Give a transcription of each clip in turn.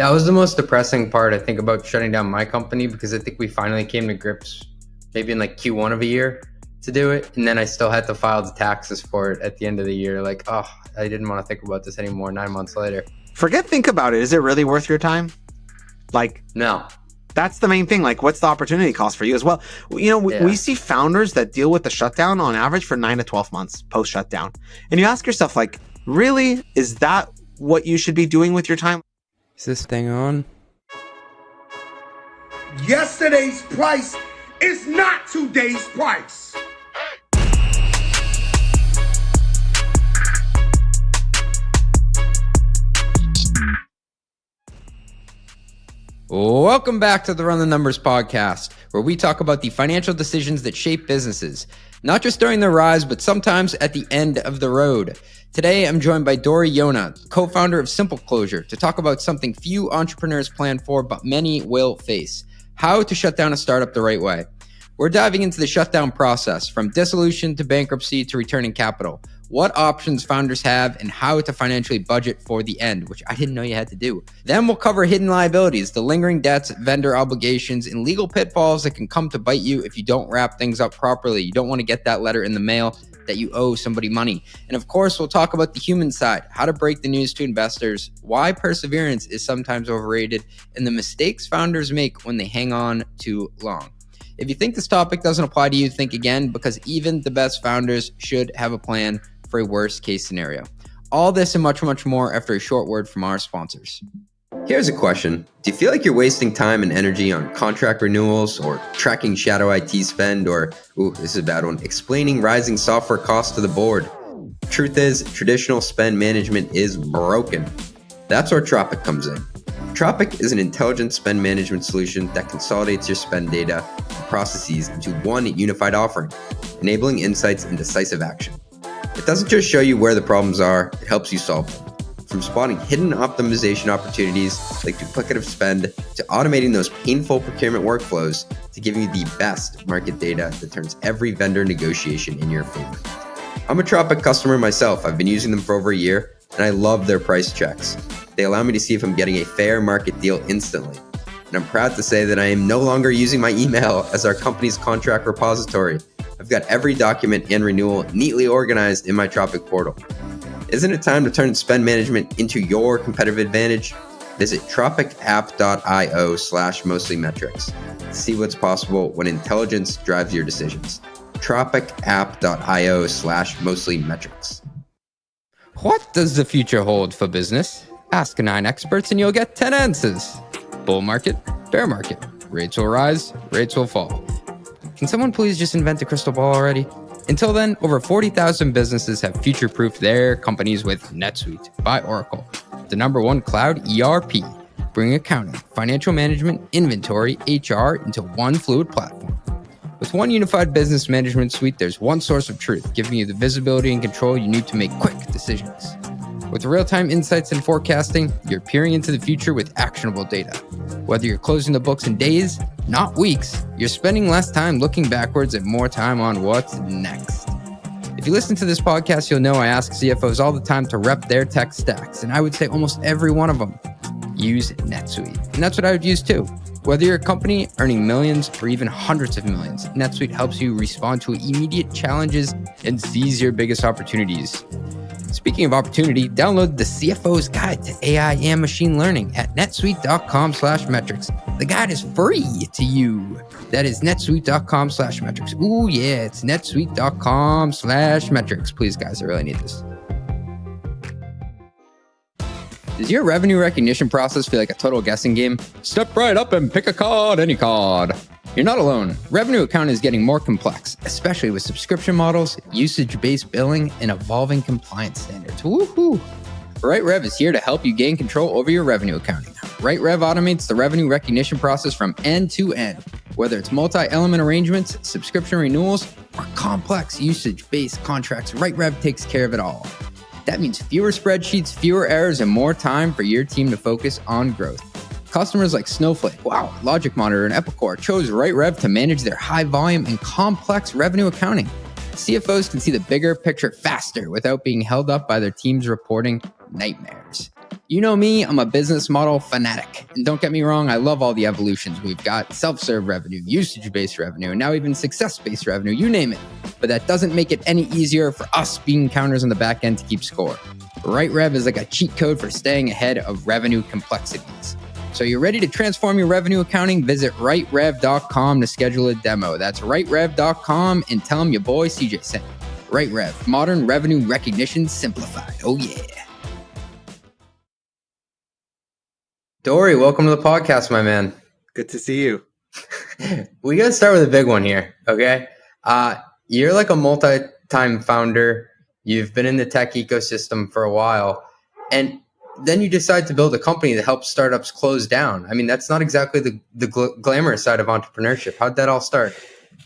That was the most depressing part, I think, about shutting down my company, because I think we finally came to grips maybe in like Q1 of a year to do it. And then I still had to file the taxes for it at the end of the year. Like, oh, I didn't want to think about this anymore 9 months later. Think about it. Is it really worth your time? Like, no. That's the main thing. Like, what's the opportunity cost for you as well? We see founders that deal with the shutdown on average for 9 to 12 months post shutdown. And you ask yourself, like, really? Is that what you should be doing with your time? Is this thing on? Yesterday's price is not today's price. Welcome back to the Run the Numbers podcast, where we talk about the financial decisions that shape businesses, not just during their rise, but sometimes at the end of the road. Today, I'm joined by Dori Yona, co-founder of SimpleClosure, to talk about something few entrepreneurs plan for, but many will face: how to shut down a startup the right way. We're diving into the shutdown process, from dissolution to bankruptcy to returning capital, what options founders have, and how to financially budget for the end, which I didn't know you had to do. Then we'll cover hidden liabilities, the lingering debts, vendor obligations, and legal pitfalls that can come to bite you if you don't wrap things up properly. You don't want to get that letter in the mail that you owe somebody money. And of course, we'll talk about the human side, how to break the news to investors, why perseverance is sometimes overrated, and the mistakes founders make when they hang on too long. If you think this topic doesn't apply to you, think again, because even the best founders should have a plan for a worst case scenario. All this and much, much more after a short word from our sponsors. Here's a question. Do you feel like you're wasting time and energy on contract renewals, or tracking shadow IT spend, or, this is a bad one, explaining rising software costs to the board? Truth is, traditional spend management is broken. That's where Tropic comes in. Tropic is an intelligent spend management solution that consolidates your spend data and processes into one unified offering, enabling insights and decisive action. It doesn't just show you where the problems are, it helps you solve them. From spotting hidden optimization opportunities like duplicative spend, to automating those painful procurement workflows, to giving you the best market data that turns every vendor negotiation in your favor. I'm a Tropic customer myself. I've been using them for over a year, and I love their price checks. They allow me to see if I'm getting a fair market deal instantly. And I'm proud to say that I am no longer using my email as our company's contract repository. I've got every document and renewal neatly organized in my Tropic portal. Isn't it time to turn spend management into your competitive advantage? Visit tropicapp.io/mostlymetrics to see what's possible when intelligence drives your decisions. tropicapp.io/mostlymetrics. What does the future hold for business? Ask 9 experts and you'll get 10 answers. Bull market, bear market, rates will rise, rates will fall. Can someone please just invent a crystal ball already? Until then, over 40,000 businesses have future-proofed their companies with NetSuite by Oracle, the #1 cloud ERP, bringing accounting, financial management, inventory, HR into one fluid platform. With one unified business management suite, there's one source of truth, giving you the visibility and control you need to make quick decisions. With real-time insights and forecasting, you're peering into the future with actionable data. Whether you're closing the books in days, not weeks, you're spending less time looking backwards and more time on what's next. If you listen to this podcast, you'll know I ask CFOs all the time to rep their tech stacks, and I would say almost every one of them use NetSuite. And that's what I would use too. Whether you're a company earning millions or even hundreds of millions, NetSuite helps you respond to immediate challenges and seize your biggest opportunities. Speaking of opportunity, download the CFO's Guide to AI and Machine Learning at netsuite.com/metrics. The guide is free to you. That is netsuite.com/metrics. Ooh, yeah, it's netsuite.com/metrics. Please, guys, I really need this. Does your revenue recognition process feel like a total guessing game? Step right up and pick a card, any card. You're not alone. Revenue accounting is getting more complex, especially with subscription models, usage-based billing, and evolving compliance standards. Woohoo! RightRev is here to help you gain control over your revenue accounting. RightRev automates the revenue recognition process from end to end. Whether it's multi-element arrangements, subscription renewals, or complex usage-based contracts, RightRev takes care of it all. That means fewer spreadsheets, fewer errors, and more time for your team to focus on growth. Customers like Snowflake, Logic Monitor, and Epicor chose RightRev to manage their high volume and complex revenue accounting. CFOs can see the bigger picture faster without being held up by their team's reporting nightmares. You know me, I'm a business model fanatic. And don't get me wrong, I love all the evolutions. We've got self-serve revenue, usage-based revenue, and now even success-based revenue, you name it. But that doesn't make it any easier for us being counters on the back end to keep score. RightRev is like a cheat code for staying ahead of revenue complexities. So you're ready to transform your revenue accounting? Visit RightRev.com to schedule a demo. That's RightRev.com and tell them your boy CJ sent. RightRev, modern revenue recognition simplified. Oh yeah. Dori, welcome to the podcast, my man. Good to see you. We got to start with a big one here, okay? You're like a multi-time founder. You've been in the tech ecosystem for a while, and then you decide to build a company that helps startups close down. I mean, that's not exactly the glamorous side of entrepreneurship. How'd that all start?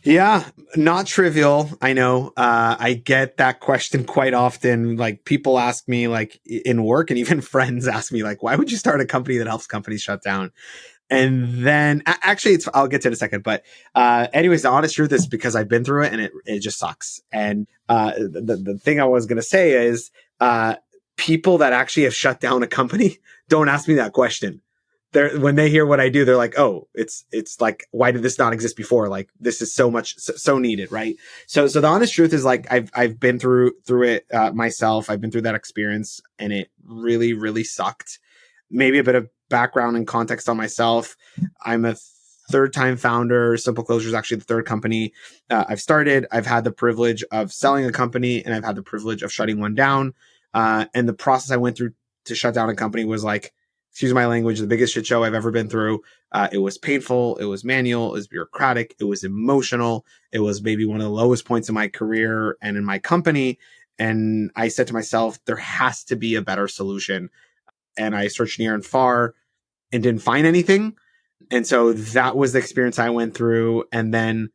Yeah, not trivial. I know. I get that question quite often. Like people ask me like in work, and even friends ask me like, why would you start a company that helps companies shut down? And then actually I'll get to it in a second. But anyways, the honest truth is because I've been through it and it just sucks. And the thing I was going to say is people that actually have shut down a company don't ask me that question. When they hear what I do, they're like, oh, it's like, why did this not exist before? Like, this is so needed, right? So the honest truth is like, I've been through it myself. I've been through that experience and it really, really sucked. Maybe a bit of background and context on myself. I'm a third-time founder. SimpleClosure is actually the third company I've started. I've had the privilege of selling a company and I've had the privilege of shutting one down. And the process I went through to shut down a company was like, excuse my language, the biggest shit show I've ever been through. It was painful. It was manual. It was bureaucratic. It was emotional. It was maybe one of the lowest points in my career and in my company. And I said to myself, there has to be a better solution. And I searched near and far and didn't find anything. And so that was the experience I went through. And then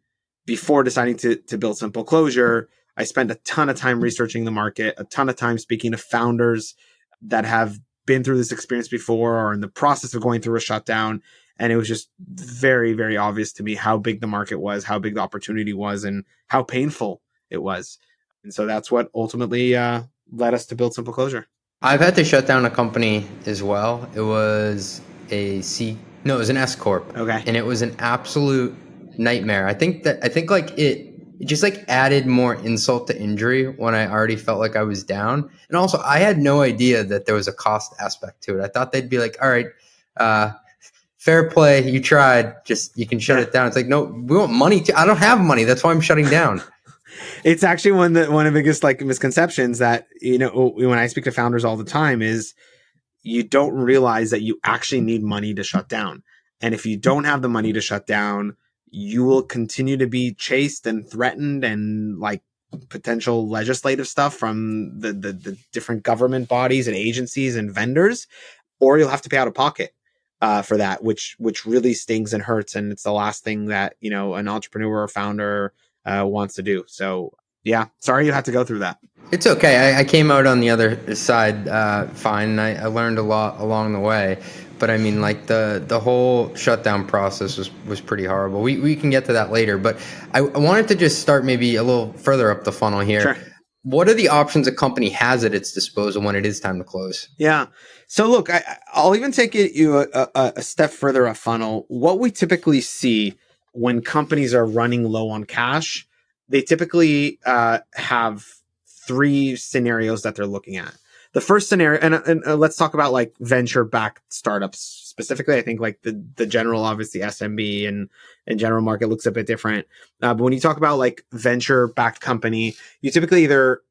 before deciding to build SimpleClosure, I spent a ton of time researching the market, a ton of time speaking to founders that have been through this experience before or in the process of going through a shutdown. And it was just very, very obvious to me how big the market was, how big the opportunity was, and how painful it was. And so that's what ultimately led us to build SimpleClosure. I've had to shut down a company as well. It was it was an S corp. Okay. And it was an absolute nightmare. I think like it just like added more insult to injury when I already felt like I was down. And also I had no idea that there was a cost aspect to it. I thought they'd be like, all right, fair play. You tried, just, you can shut it down. It's like, no, we want money too. I don't have money. That's why I'm shutting down. It's actually one of the biggest like misconceptions that, when I speak to founders all the time is you don't realize that you actually need money to shut down. And if you don't have the money to shut down, you will continue to be chased and threatened and like potential legislative stuff from the different government bodies and agencies and vendors, or you'll have to pay out of pocket for that, which really stings and hurts. And it's the last thing that, an entrepreneur or founder wants to do. So yeah, sorry you had to go through that. It's okay. I came out on the other side fine. I learned a lot along the way. But I mean, like the whole shutdown process was pretty horrible. We can get to that later. But I wanted to just start maybe a little further up the funnel here. Sure. What are the options a company has at its disposal when it is time to close? Yeah. So look, I'll even take you a step further up funnel. What we typically see when companies are running low on cash, they typically have three scenarios that they're looking at. The first scenario, and let's talk about like venture-backed startups specifically. I think like the general, obviously SMB and general market looks a bit different. But when you talk about like venture-backed company, you typically either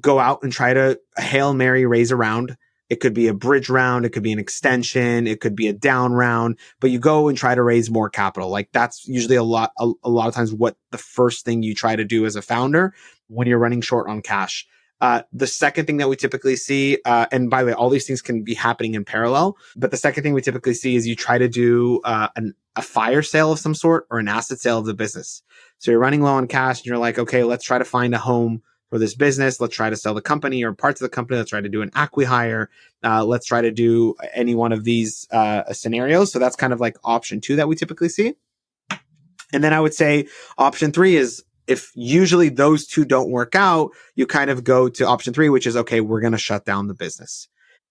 go out and try to Hail Mary raise a round. It could be a bridge round. It could be an extension. It could be a down round, but you go and try to raise more capital. Like that's usually a lot of times what the first thing you try to do as a founder when you're running short on cash. The second thing that we typically see, and by the way, all these things can be happening in parallel, but the second thing we typically see is you try to do a fire sale of some sort or an asset sale of the business. So you're running low on cash and you're like, okay, let's try to find a home for this business. Let's try to sell the company or parts of the company. Let's try to do an acqui-hire. Let's try to do any one of these scenarios. So that's kind of like option 2 that we typically see. And then I would say option 3 is, if usually those 2 don't work out, you kind of go to option 3, which is, okay, we're going to shut down the business.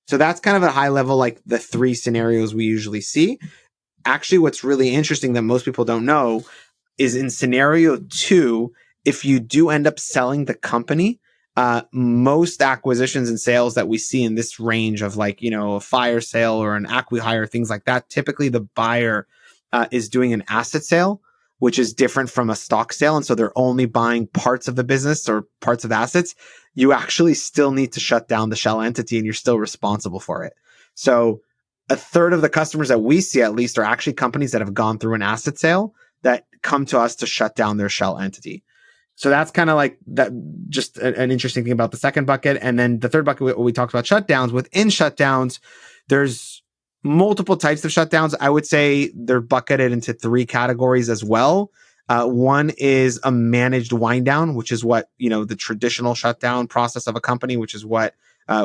So that's kind of at a high level, like the three scenarios we usually see. Actually, what's really interesting that most people don't know is in scenario 2, if you do end up selling the company, most acquisitions and sales that we see in this range of like, a fire sale or an acqui-hire, things like that, typically the buyer is doing an asset sale, which is different from a stock sale. And so they're only buying parts of the business or parts of assets. You actually still need to shut down the shell entity and you're still responsible for it. So a third of the customers that we see at least are actually companies that have gone through an asset sale that come to us to shut down their shell entity. So that's kind of like that, just an interesting thing about the second bucket. And then the third bucket, we talked about shutdowns. Within shutdowns, there's multiple types of shutdowns. I would say they're bucketed into 3 categories as well. One is a managed wind down, which is what, the traditional shutdown process of a company, which is what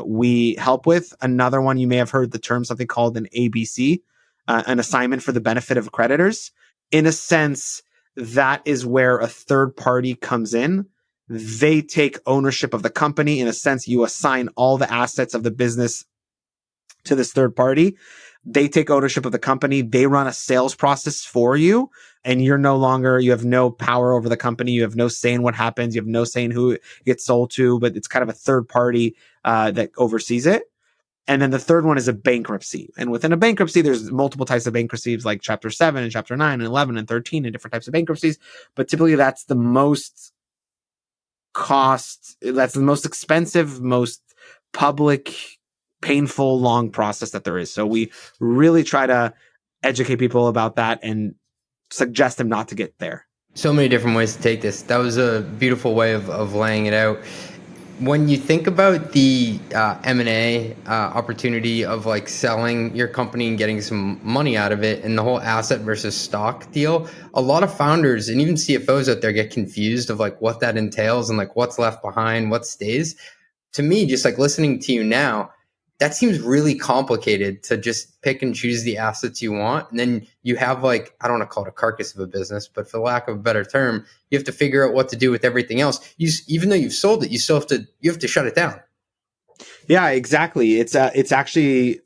we help with. Another one, you may have heard the term, something called an ABC, an assignment for the benefit of creditors. In a sense, that is where a third party comes in. They take ownership of the company. In a sense, you assign all the assets of the business to this third party. They take ownership of the company. They run a sales process for you, and you have no power over the company. You have no say in what happens. You have no say in who it gets sold to, but it's kind of a third party that oversees it. And then the third one is a bankruptcy. And within a bankruptcy, there's multiple types of bankruptcies, like Chapter 7 and Chapter 9 and 11 and 13 and different types of bankruptcies. But typically that's the most expensive, most public, painful, long process that there is. So we really try to educate people about that and suggest them not to get there. So many different ways to take this. That was a beautiful way of laying it out. When you think about the M&A opportunity of like selling your company and getting some money out of it and the whole asset versus stock deal, a lot of founders and even CFOs out there get confused of like what that entails and like what's left behind, what stays. To me, just like listening to you now, that seems really complicated to just pick and choose the assets you want. And then you have like, I don't want to call it a carcass of a business, but for lack of a better term, you have to figure out what to do with everything else. Even though you've sold it, you have to shut it down. Yeah, exactly. It's actually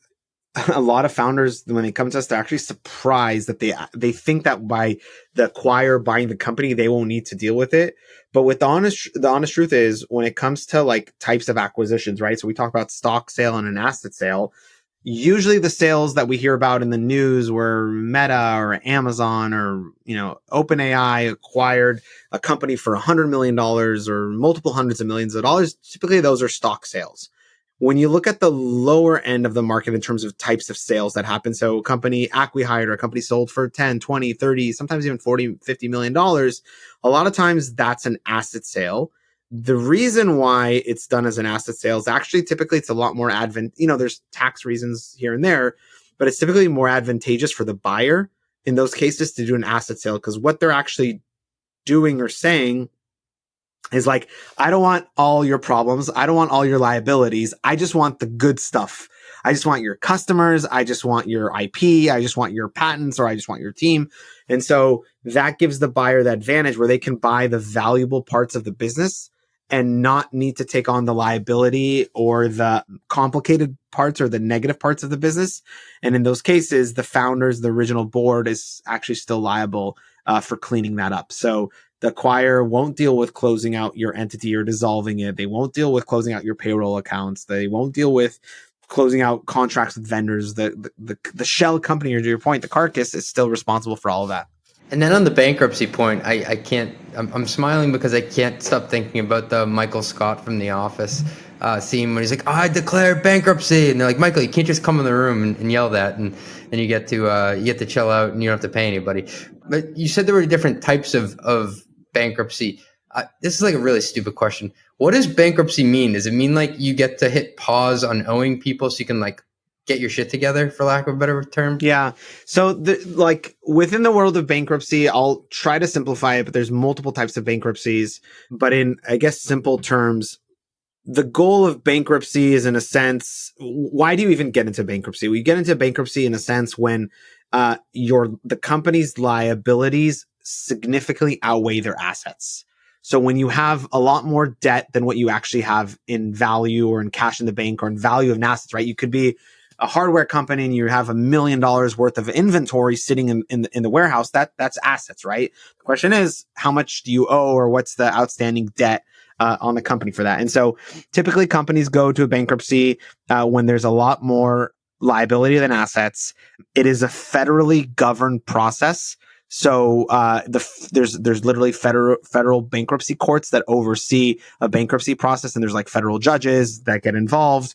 a lot of founders, when they come to us, they're actually surprised that they think that by the acquirer buying the company, they won't need to deal with it. But with the honest truth is, when it comes to like types of acquisitions, right? So we talk about stock sale and an asset sale. Usually the sales that we hear about in the news were Meta or Amazon or, OpenAI acquired a company for $100 million or multiple hundreds of millions of dollars. Typically those are stock sales. When you look at the lower end of the market in terms of types of sales that happen, so a company acqui-hired or a company sold for 10, 20, 30, sometimes even 40, $50 million, a lot of times that's an asset sale. The reason why it's done as an asset sale is actually typically it's a lot more there's tax reasons here and there, but it's typically more advantageous for the buyer in those cases to do an asset sale, because what they're actually doing or saying is like, I don't want all your problems. I don't want all your liabilities. I just want the good stuff. I just want your customers. I just want your IP. I just want your patents, or I just want your team. And so that gives the buyer the advantage where they can buy the valuable parts of the business and not need to take on the liability or the complicated parts or the negative parts of the business. And in those cases, the founders, the original board, is actually still liable for cleaning that up. So the acquirer won't deal with closing out your entity or dissolving it. They won't deal with closing out your payroll accounts. They won't deal with closing out contracts with vendors. The shell company, or to your point, the carcass, is still responsible for all of that. And then on the bankruptcy point, I'm smiling because I can't stop thinking about the Michael Scott from The Office scene when he's like, I declare bankruptcy. And they're like, Michael, you can't just come in the room and yell that. And you get to chill out and you don't have to pay anybody. But you said there were different types of bankruptcy. This is like a really stupid question. What does bankruptcy mean? Does it mean like you get to hit pause on owing people so you can like get your shit together, for lack of a better term? Yeah. So within the world of bankruptcy, I'll try to simplify it, but there's multiple types of bankruptcies. But in, I guess, simple terms, the goal of bankruptcy is, in a sense, why do you even get into bankruptcy? We get into bankruptcy in a sense when the company's liabilities significantly outweigh their assets. So when you have a lot more debt than what you actually have in value or in cash in the bank or in value of assets, right? You could be a hardware company and you have $1 million worth of inventory sitting in the warehouse. That's assets, right? The question is, how much do you owe, or what's the outstanding debt on the company for that? And so typically companies go to a bankruptcy when there's a lot more liability than assets. It is a federally governed process. So there's literally federal bankruptcy courts that oversee a bankruptcy process, and there's like federal judges that get involved.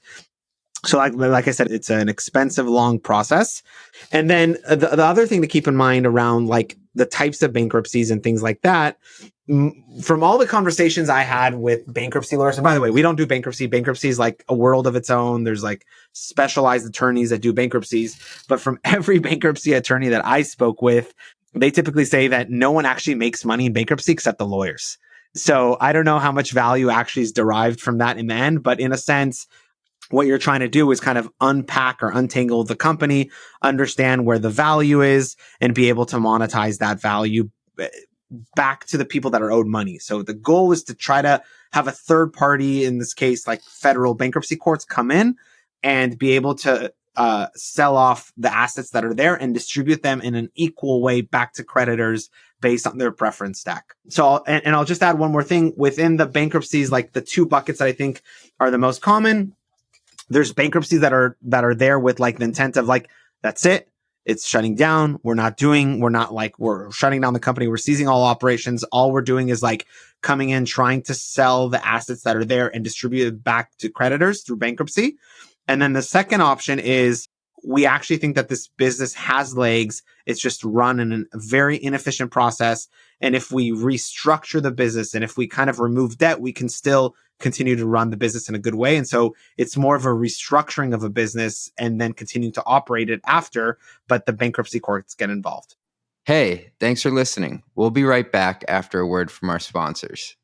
So like I said, it's an expensive, long process. And then the other thing to keep in mind around like the types of bankruptcies and things like that, from all the conversations I had with bankruptcy lawyers, and by the way, we don't do bankruptcy. Bankruptcy is like a world of its own. There's like specialized attorneys that do bankruptcies. But from every bankruptcy attorney that I spoke with, they typically say that no one actually makes money in bankruptcy except the lawyers. So I don't know how much value actually is derived from that in the end, but in a sense, what you're trying to do is kind of unpack or untangle the company, understand where the value is, and be able to monetize that value back to the people that are owed money. So the goal is to try to have a third party, in this case, like federal bankruptcy courts, come in and be able to sell off the assets that are there and distribute them in an equal way back to creditors based on their preference stack. So, and I'll just add one more thing within the bankruptcies, like the two buckets that I think are the most common. There's bankruptcies that are there with like the intent of like, that's it. It's shutting down. We're shutting down the company. We're ceasing all operations. All we're doing is like coming in, trying to sell the assets that are there and distribute it back to creditors through bankruptcy. And then the second option is we actually think that this business has legs. It's just run in a very inefficient process. And if we restructure the business and if we kind of remove debt, we can still continue to run the business in a good way. And so it's more of a restructuring of a business and then continue to operate it after, but the bankruptcy courts get involved. Hey, thanks for listening. We'll be right back after a word from our sponsors.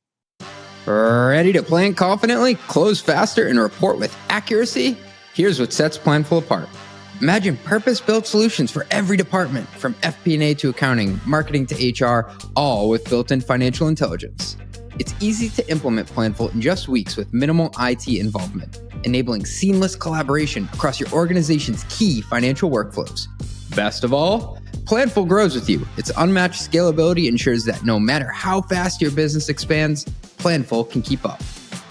Ready to plan confidently, close faster, and report with accuracy? Here's what sets Planful apart. Imagine purpose-built solutions for every department, from FP&A to accounting, marketing to HR, all with built-in financial intelligence. It's easy to implement Planful in just weeks with minimal IT involvement, enabling seamless collaboration across your organization's key financial workflows. Best of all, Planful grows with you. Its unmatched scalability ensures that no matter how fast your business expands, Planful can keep up.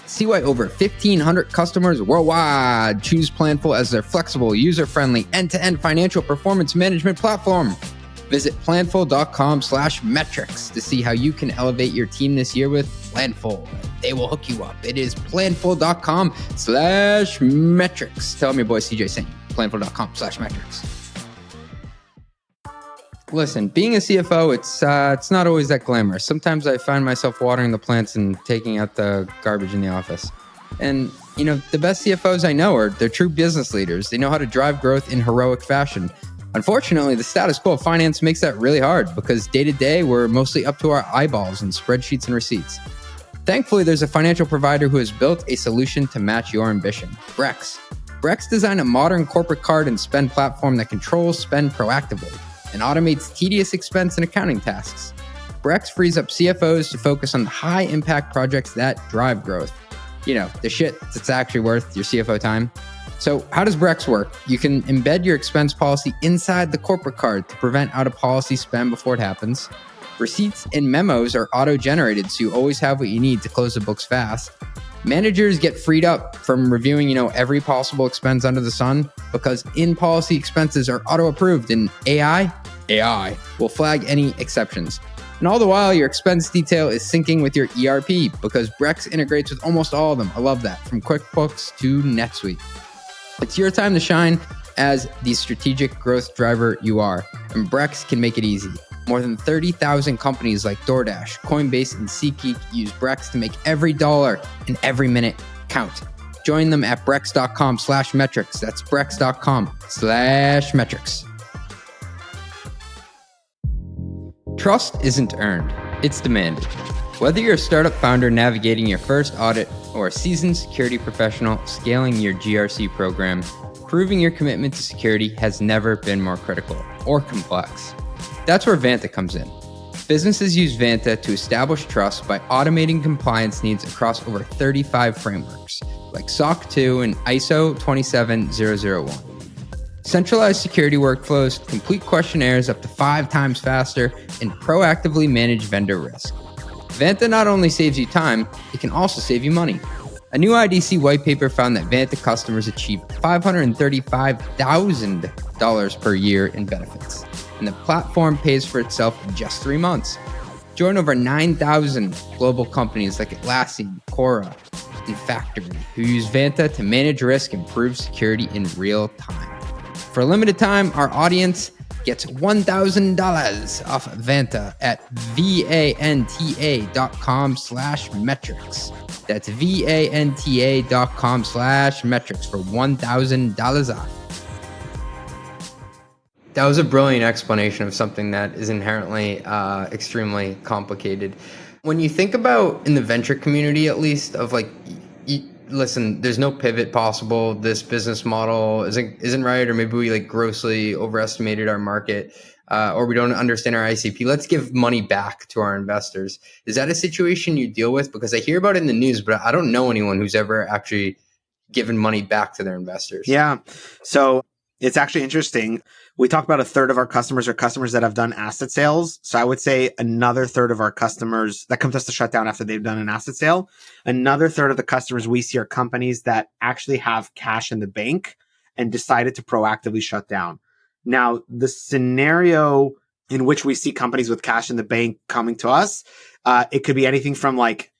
See why over 1,500 customers worldwide choose Planful as their flexible, user-friendly, end-to-end financial performance management platform. Visit planful.com/metrics to see how you can elevate your team this year with Planful. They will hook you up. It is planful.com/metrics. Tell them your boy CJ sent you. Planful.com/metrics. Listen, being a CFO, it's not always that glamorous. Sometimes I find myself watering the plants and taking out the garbage in the office. And, the best CFOs I know they're true business leaders. They know how to drive growth in heroic fashion. Unfortunately, the status quo of finance makes that really hard because day to day, we're mostly up to our eyeballs in spreadsheets and receipts. Thankfully, there's a financial provider who has built a solution to match your ambition, Brex. Brex designed a modern corporate card and spend platform that controls spend proactively and automates tedious expense and accounting tasks. Brex frees up CFOs to focus on the high-impact projects that drive growth. The shit that's actually worth your CFO time. So how does Brex work? You can embed your expense policy inside the corporate card to prevent out-of-policy spend before it happens. Receipts and memos are auto-generated, so you always have what you need to close the books fast. Managers get freed up from reviewing, every possible expense under the sun because in-policy expenses are auto-approved, and AI will flag any exceptions. And all the while, your expense detail is syncing with your ERP because Brex integrates with almost all of them. I love that, from QuickBooks to NetSuite. It's your time to shine as the strategic growth driver you are, and Brex can make it easy. More than 30,000 companies like DoorDash, Coinbase, and SeatGeek use Brex to make every dollar and every minute count. Join them at brex.com/metrics. That's brex.com/metrics. Trust isn't earned, it's demanded. Whether you're a startup founder navigating your first audit or a seasoned security professional scaling your GRC program, proving your commitment to security has never been more critical or complex. That's where Vanta comes in. Businesses use Vanta to establish trust by automating compliance needs across over 35 frameworks, like SOC 2 and ISO 27001. Centralized security workflows, complete questionnaires up to 5 times faster, and proactively manage vendor risk. Vanta not only saves you time, it can also save you money. A new IDC white paper found that Vanta customers achieve $535,000 per year in benefits, and the platform pays for itself in just 3 months. Join over 9,000 global companies like Atlassian, Cora, and Factory, who use Vanta to manage risk and improve security in real time. For a limited time, our audience gets $1,000 off Vanta at vanta.com/metrics. That's vanta.com/metrics for $1,000 off. That was a brilliant explanation of something that is inherently extremely complicated. When you think about, in the venture community at least, of like, listen, there's no pivot possible. This business model isn't right, or maybe we like grossly overestimated our market, or we don't understand our ICP. Let's give money back to our investors. Is that a situation you deal with? Because I hear about it in the news, but I don't know anyone who's ever actually given money back to their investors. Yeah. So it's actually interesting. We talked about a third of our customers are customers that have done asset sales. So I would say another third of our customers that come to us to shut down after they've done an asset sale. Another third of the customers we see are companies that actually have cash in the bank and decided to proactively shut down. Now, the scenario in which we see companies with cash in the bank coming to us, it could be anything from like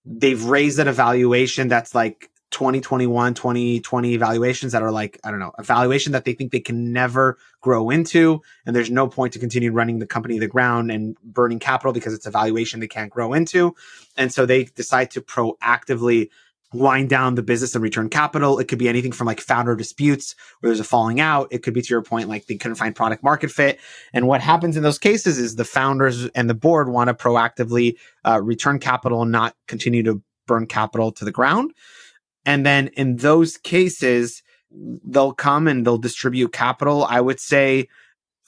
they've raised at a valuation that's like 2021, 2020 valuations that are like, I don't know, a valuation that they think they can never grow into. And there's no point to continue running the company to the ground and burning capital because it's a valuation they can't grow into. And so they decide to proactively wind down the business and return capital. It could be anything from like founder disputes where there's a falling out. It could be, to your point, like they couldn't find product market fit. And what happens in those cases is the founders and the board want to proactively return capital and not continue to burn capital to the ground. And then in those cases, they'll come and they'll distribute capital. I would say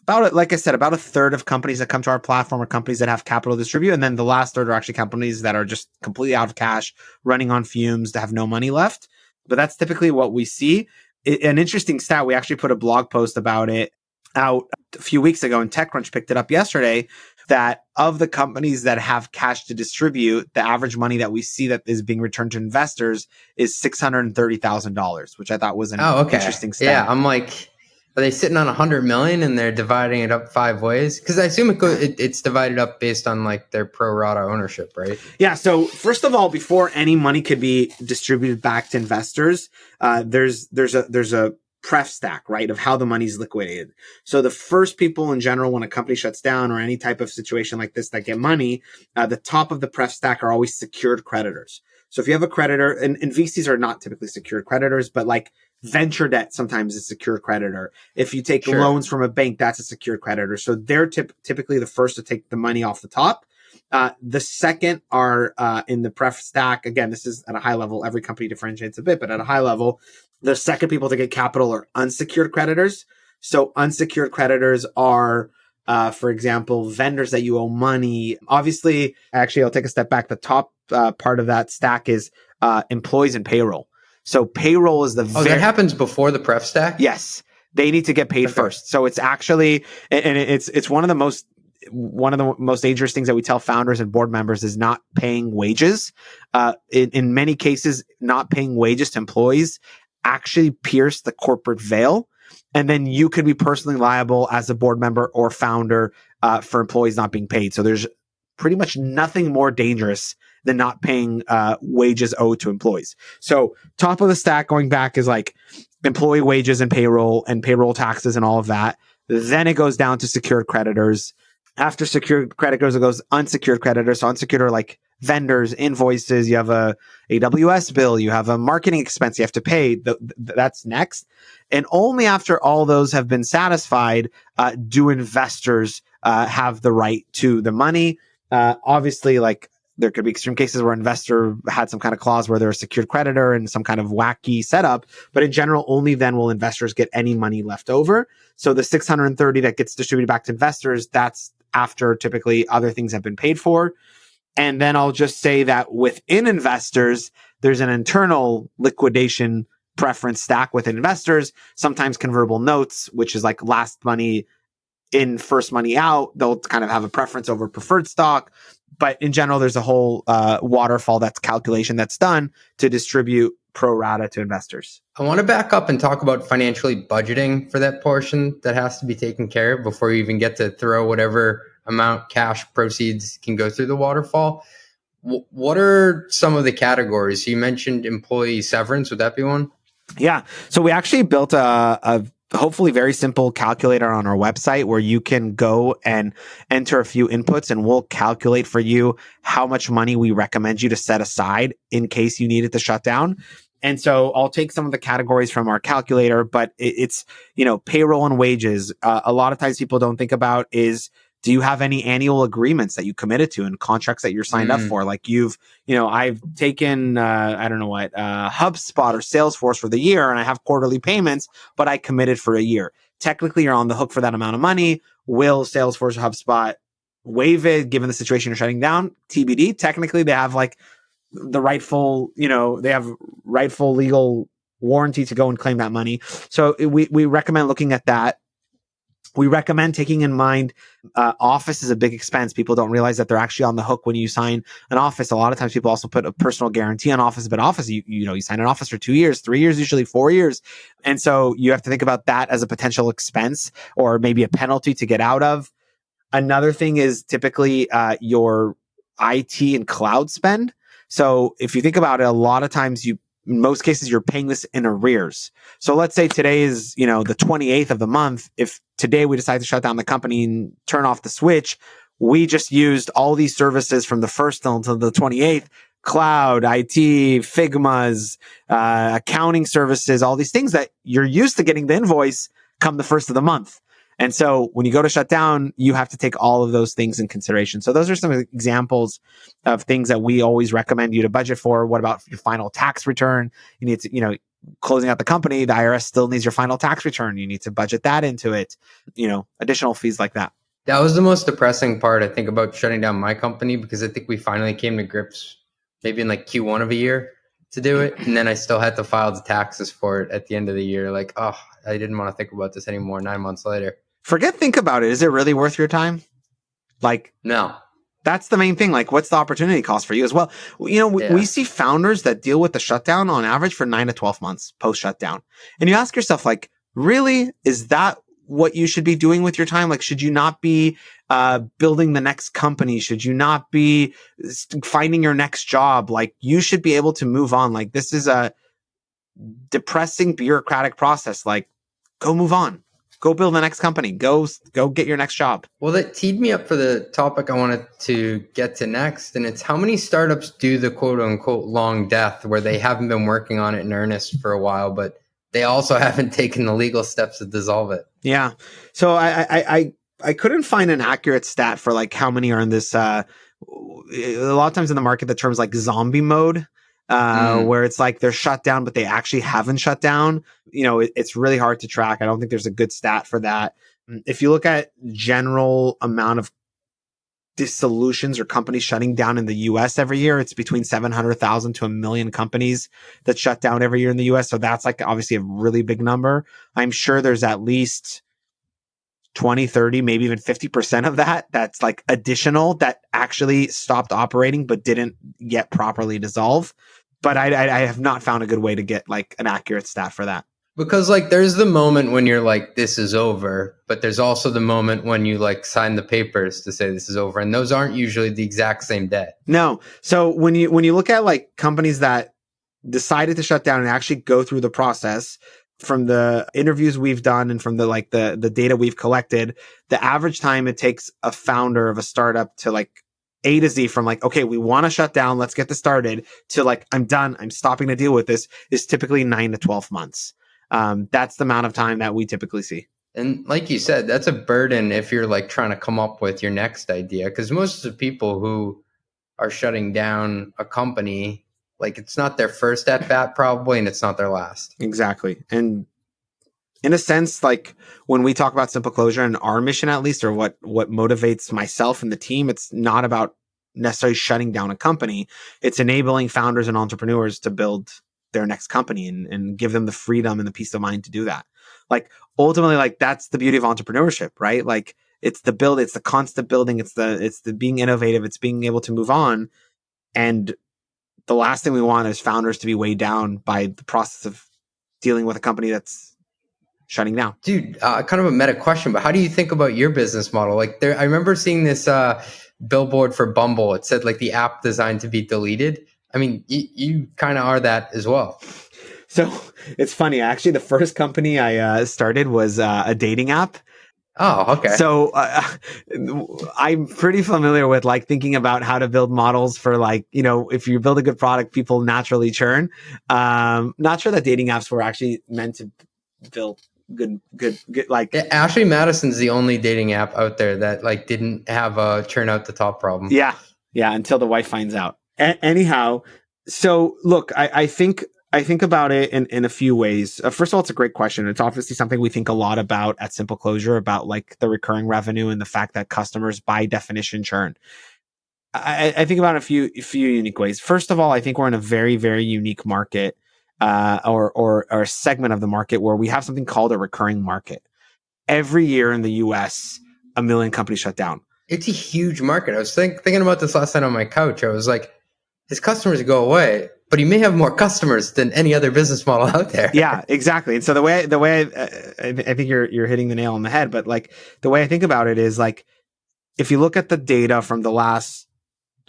like I said, about a third of companies that come to our platform are companies that have capital to distribute. And then the last third are actually companies that are just completely out of cash, running on fumes, that have no money left. But that's typically what we see. An interesting stat, we actually put a blog post about it out a few weeks ago, and TechCrunch picked it up yesterday, that of the companies that have cash to distribute, the average money that we see that is being returned to investors is $630,000, which I thought was an interesting stat. Yeah, I'm like, are they sitting on 100 million and they're dividing it up 5 ways? Because I assume it's divided up based on like their pro rata ownership, right? Yeah. So first of all, before any money could be distributed back to investors, there's a Pref stack, right, of how the money's liquidated. So the first people in general, when a company shuts down or any type of situation like this that get money, the top of the Pref stack are always secured creditors. So if you have a creditor, and VCs are not typically secured creditors, but like venture debt sometimes is a secured creditor. If you take loans from a bank, that's a secured creditor. So they're typically the first to take the money off the top. The second are in the Pref stack. Again, this is at a high level. Every company differentiates a bit, but at a high level, the second people to get capital are unsecured creditors. So unsecured creditors are, for example, vendors that you owe money. Obviously, actually, I'll take a step back. The top part of that stack is employees and payroll. So payroll is that happens before the Pref stack? Yes. They need to get paid first. So it's actually, and it's one of the most dangerous things that we tell founders and board members is not paying wages. In many cases, not paying wages to employees actually pierce the corporate veil. And then you could be personally liable as a board member or founder for employees not being paid. So there's pretty much nothing more dangerous than not paying wages owed to employees. So top of the stack going back is like employee wages and payroll taxes and all of that. Then it goes down to secured creditors. After secured creditors, it goes unsecured creditors. So unsecured are like vendors, invoices. You have a AWS bill. You have a marketing expense you have to pay. That's next. And only after all those have been satisfied, do investors have the right to the money. Obviously, like there could be extreme cases where investor had some kind of clause where they're a secured creditor and some kind of wacky setup. But in general, only then will investors get any money left over. So the 630 that gets distributed back to investors, that's after typically other things have been paid for. And then I'll just say that within investors, there's an internal liquidation preference stack within investors, sometimes convertible notes, which is like last money in, first money out. They'll kind of have a preference over preferred stock. But in general, there's a whole waterfall that's calculation that's done to distribute pro rata to investors. I want to back up and talk about financially budgeting for that portion that has to be taken care of before you even get to throw whatever amount cash proceeds can go through the waterfall. What are some of the categories? You mentioned employee severance. Would that be one? Yeah. So we actually built a hopefully very simple calculator on our website where you can go and enter a few inputs and we'll calculate for you how much money we recommend you to set aside in case you needed to shut down. And so I'll take some of the categories from our calculator, but it's, payroll and wages. A lot of times people don't think about is, do you have any annual agreements that you committed to and contracts that you're signed up for? Like I've taken, HubSpot or Salesforce for the year and I have quarterly payments, but I committed for a year. Technically, you're on the hook for that amount of money. Will Salesforce or HubSpot waive it given the situation you're shutting down? TBD. Technically, they have like the rightful, they have rightful legal warranty to go and claim that money. So we recommend looking at that. We recommend taking in mind office is a big expense. People don't realize that they're actually on the hook when you sign an office. A lot of times people also put a personal guarantee on office, but office, you sign an office for 2 years, 3 years, usually 4 years. And so you have to think about that as a potential expense or maybe a penalty to get out of. Another thing is typically your IT and cloud spend. So if you think about it, a lot of times in most cases, you're paying this in arrears. So let's say today is, the 28th of the month. If today we decide to shut down the company and turn off the switch, we just used all these services from the 1st until the 28th, cloud, IT, Figmas, accounting services, all these things that you're used to getting the invoice come the 1st of the month. And so when you go to shut down, you have to take all of those things in consideration. So those are some examples of things that we always recommend you to budget for. What about your final tax return? You need to, closing out the company, the IRS still needs your final tax return. You need to budget that into it, additional fees like that. That was the most depressing part, I think, about shutting down my company, because I think we finally came to grips maybe in like Q1 of a year to do it. And then I still had to file the taxes for it at the end of the year. Like, I didn't want to think about this anymore 9 months later. Think about it. Is it really worth your time? No. That's the main thing. What's the opportunity cost for you as well? We see founders that deal with the shutdown on average for 9 to 12 months post shutdown. And you ask yourself, really, is that what you should be doing with your time? Should you not be building the next company? Should you not be finding your next job? You should be able to move on. This is a depressing bureaucratic process. Go move on. Go build the next company. Go get your next job. Well, that teed me up for the topic I wanted to get to next. And it's how many startups do the quote unquote long death where they haven't been working on it in earnest for a while, but they also haven't taken the legal steps to dissolve it. Yeah. So I couldn't find an accurate stat for how many are in this. A lot of times in the market, the terms like zombie mode. Where it's they're shut down, but they actually haven't shut down. It's really hard to track. I don't think there's a good stat for that. If you look at general amount of dissolutions or companies shutting down in the US every year, it's between 700,000 to 1 million companies that shut down every year in the US. So that's obviously a really big number. I'm sure there's at least 20, 30, maybe even 50% of that's additional that actually stopped operating but didn't yet properly dissolve. But I have not found a good way to get an accurate stat for that. Because there's the moment when you're this is over, but there's also the moment when you sign the papers to say this is over. And those aren't usually the exact same day. No. So when you look at companies that decided to shut down and actually go through the process, from the interviews we've done and from the data we've collected, the average time it takes a founder of a startup to A to Z from okay, we want to shut down, let's get this started, to I'm done, I'm stopping to deal with this, is typically 9 to 12 months. That's the amount of time that we typically see. And like you said, that's a burden if you're trying to come up with your next idea, because most of the people who are shutting down a company, it's not their first at bat probably, and it's not their last. Exactly. And in a sense, like when we talk about SimpleClosure and our mission, at least, or what motivates myself and the team, it's not about necessarily shutting down a company. It's enabling founders and entrepreneurs to build their next company and give them the freedom and the peace of mind to do that. Like ultimately, like that's the beauty of entrepreneurship, right? Like it's the build, it's the constant building, it's the being innovative, it's being able to move on. And the last thing we want is founders to be weighed down by the process of dealing with a company that's shutting down. Dude, kind of a meta question, but how do you think about your business model? Like I remember seeing this billboard for Bumble. It said like the app designed to be deleted. I mean, you kind of are that as well. So it's funny. Actually, the first company I started was a dating app. Oh, okay. So I'm pretty familiar with like thinking about how to build models for like, you know, if you build a good product, people naturally churn. Not sure that dating apps were actually meant to build good like Ashley Madison's the only dating app out there that like didn't have a churn out the top problem. Yeah, until the wife finds out. Anyhow, so look, I think about it in a few ways. First of all, it's a great question. It's obviously something we think a lot about at SimpleClosure, about like the recurring revenue and the fact that customers by definition churn. I think about a few unique ways. First of all, I think we're in a very, very unique market, or a segment of the market where we have something called a recurring market. Every year in the US, 1 million companies shut down. It's a huge market. I was thinking about this last night on my couch. I was like, his customers go away, but he may have more customers than any other business model out there. Yeah, exactly. And so the way I think you're hitting the nail on the head, but like the way I think about it is like, if you look at the data from the last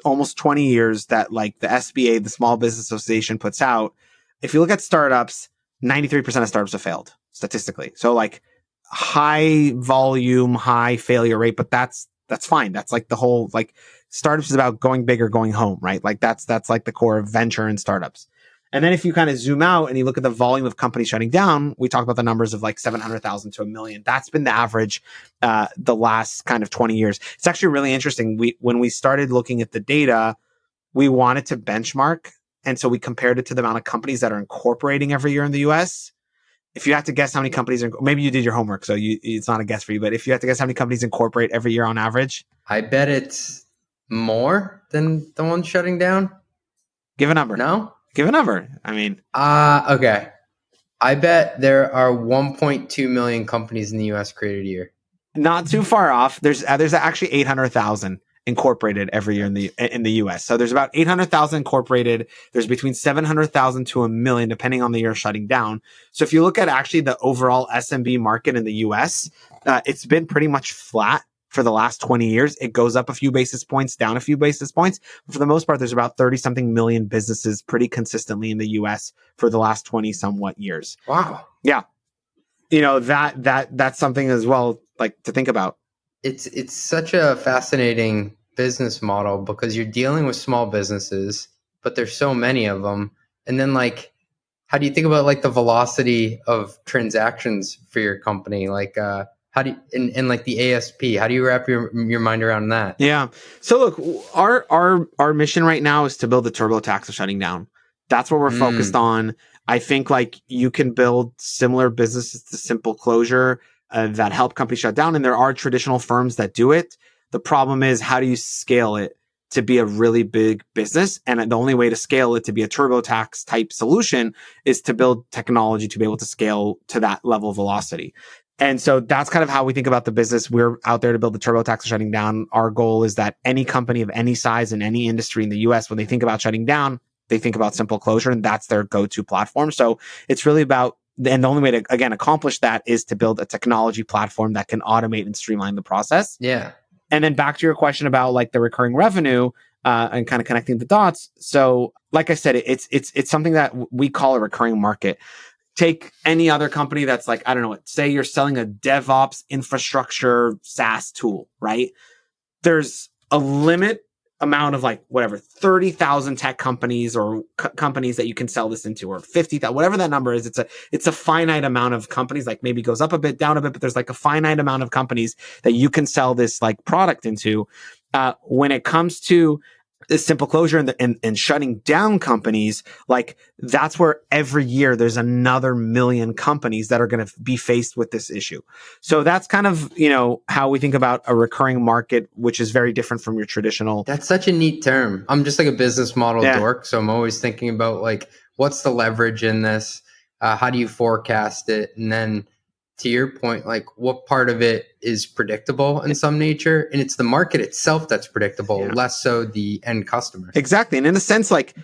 almost 20 years that like the SBA, the Small Business Association, puts out, if you look at startups, 93% of startups have failed statistically. So like high volume, high failure rate, but that's fine. That's like the whole, like startups is about going big or going home, right? Like that's like the core of venture and startups. And then if you kind of zoom out and you look at the volume of companies shutting down, we talk about the numbers of like 700,000 to 1 million. That's been the average the last kind of 20 years. It's actually really interesting. When we started looking at the data, we wanted to benchmark. And so we compared it to the amount of companies that are incorporating every year in the US. If you had to guess how many companies, maybe you did your homework, so it's not a guess for you, but if you had to guess how many companies incorporate every year on average? I bet it's more than the one shutting down. Give a number. No? Give a number. I mean. Okay. I bet there are 1.2 million companies in the US created a year. Not too far off. There's actually 800,000 incorporated every year in the US. So there's about 800,000 incorporated. There's between 700,000 to 1 million, depending on the year shutting down. So if you look at actually the overall SMB market in the US, it's been pretty much flat for the last 20 years. It goes up a few basis points, down a few basis points. But for the most part, there's about 30 something million businesses pretty consistently in the US for the last 20 somewhat years. Wow. Yeah. You know, that's something as well, like to think about. It's such a fascinating business model because you're dealing with small businesses, but there's so many of them. And then like, how do you think about like the velocity of transactions for your company? Like, how do you, and like the ASP, how do you wrap your mind around that? Yeah. So look, our mission right now is to build the TurboTax of shutting down. That's what we're focused on. I think like you can build similar businesses to SimpleClosure that help companies shut down. And there are traditional firms that do it. The problem is, how do you scale it to be a really big business? And the only way to scale it to be a TurboTax type solution is to build technology to be able to scale to that level of velocity. And so that's kind of how we think about the business. We're out there to build the TurboTax of shutting down. Our goal is that any company of any size in any industry in the US, when they think about shutting down, they think about SimpleClosure, and that's their go-to platform. So it's really about, and the only way to, again, accomplish that is to build a technology platform that can automate and streamline the process. Yeah. And then back to your question about like the recurring revenue and kind of connecting the dots. So like I said, it's something that we call a recurring market. Take any other company that's like, I don't know, say you're selling a DevOps infrastructure SaaS tool, right? There's a limit amount of like whatever 30,000 tech companies or companies that you can sell this into, or 50,000, whatever that number is. It's a finite amount of companies, like maybe goes up a bit, down a bit, but there's like a finite amount of companies that you can sell this like product into. When it comes to SimpleClosure and shutting down companies, like that's where every year there's another million companies that are going to be faced with this issue. So that's kind of, how we think about a recurring market, which is very different from your traditional. That's such a neat term. I'm just like a business model dork. So I'm always thinking about like, what's the leverage in this? How do you forecast it? And then to your point, like what part of it is predictable in some nature? And it's the market itself that's predictable, less so the end customer. Exactly. And in a sense, like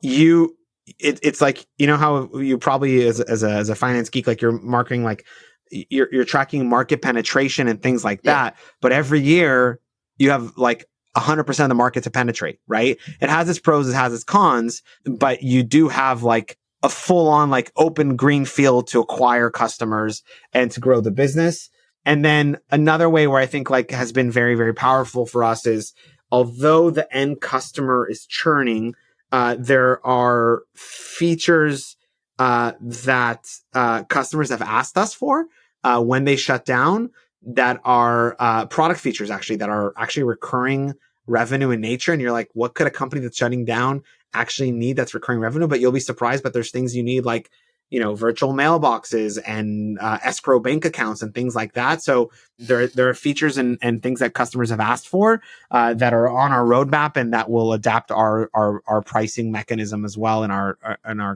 it's like, how you probably as a finance geek, like you're marketing, like you're tracking market penetration and things like that. But every year you have like 100% of the market to penetrate, right? It has its pros, it has its cons, but you do have like a full on like open green field to acquire customers and to grow the business. And then another way where I think like has been very, very powerful for us is, although the end customer is churning, there are features that customers have asked us for when they shut down that are product features actually that are actually recurring revenue in nature. And you're like, what could a company that's shutting down actually need that's recurring revenue? But you'll be surprised, but there's things you need like, virtual mailboxes and escrow bank accounts and things like that. So there are features and things that customers have asked for that are on our roadmap and that will adapt our pricing mechanism as well in our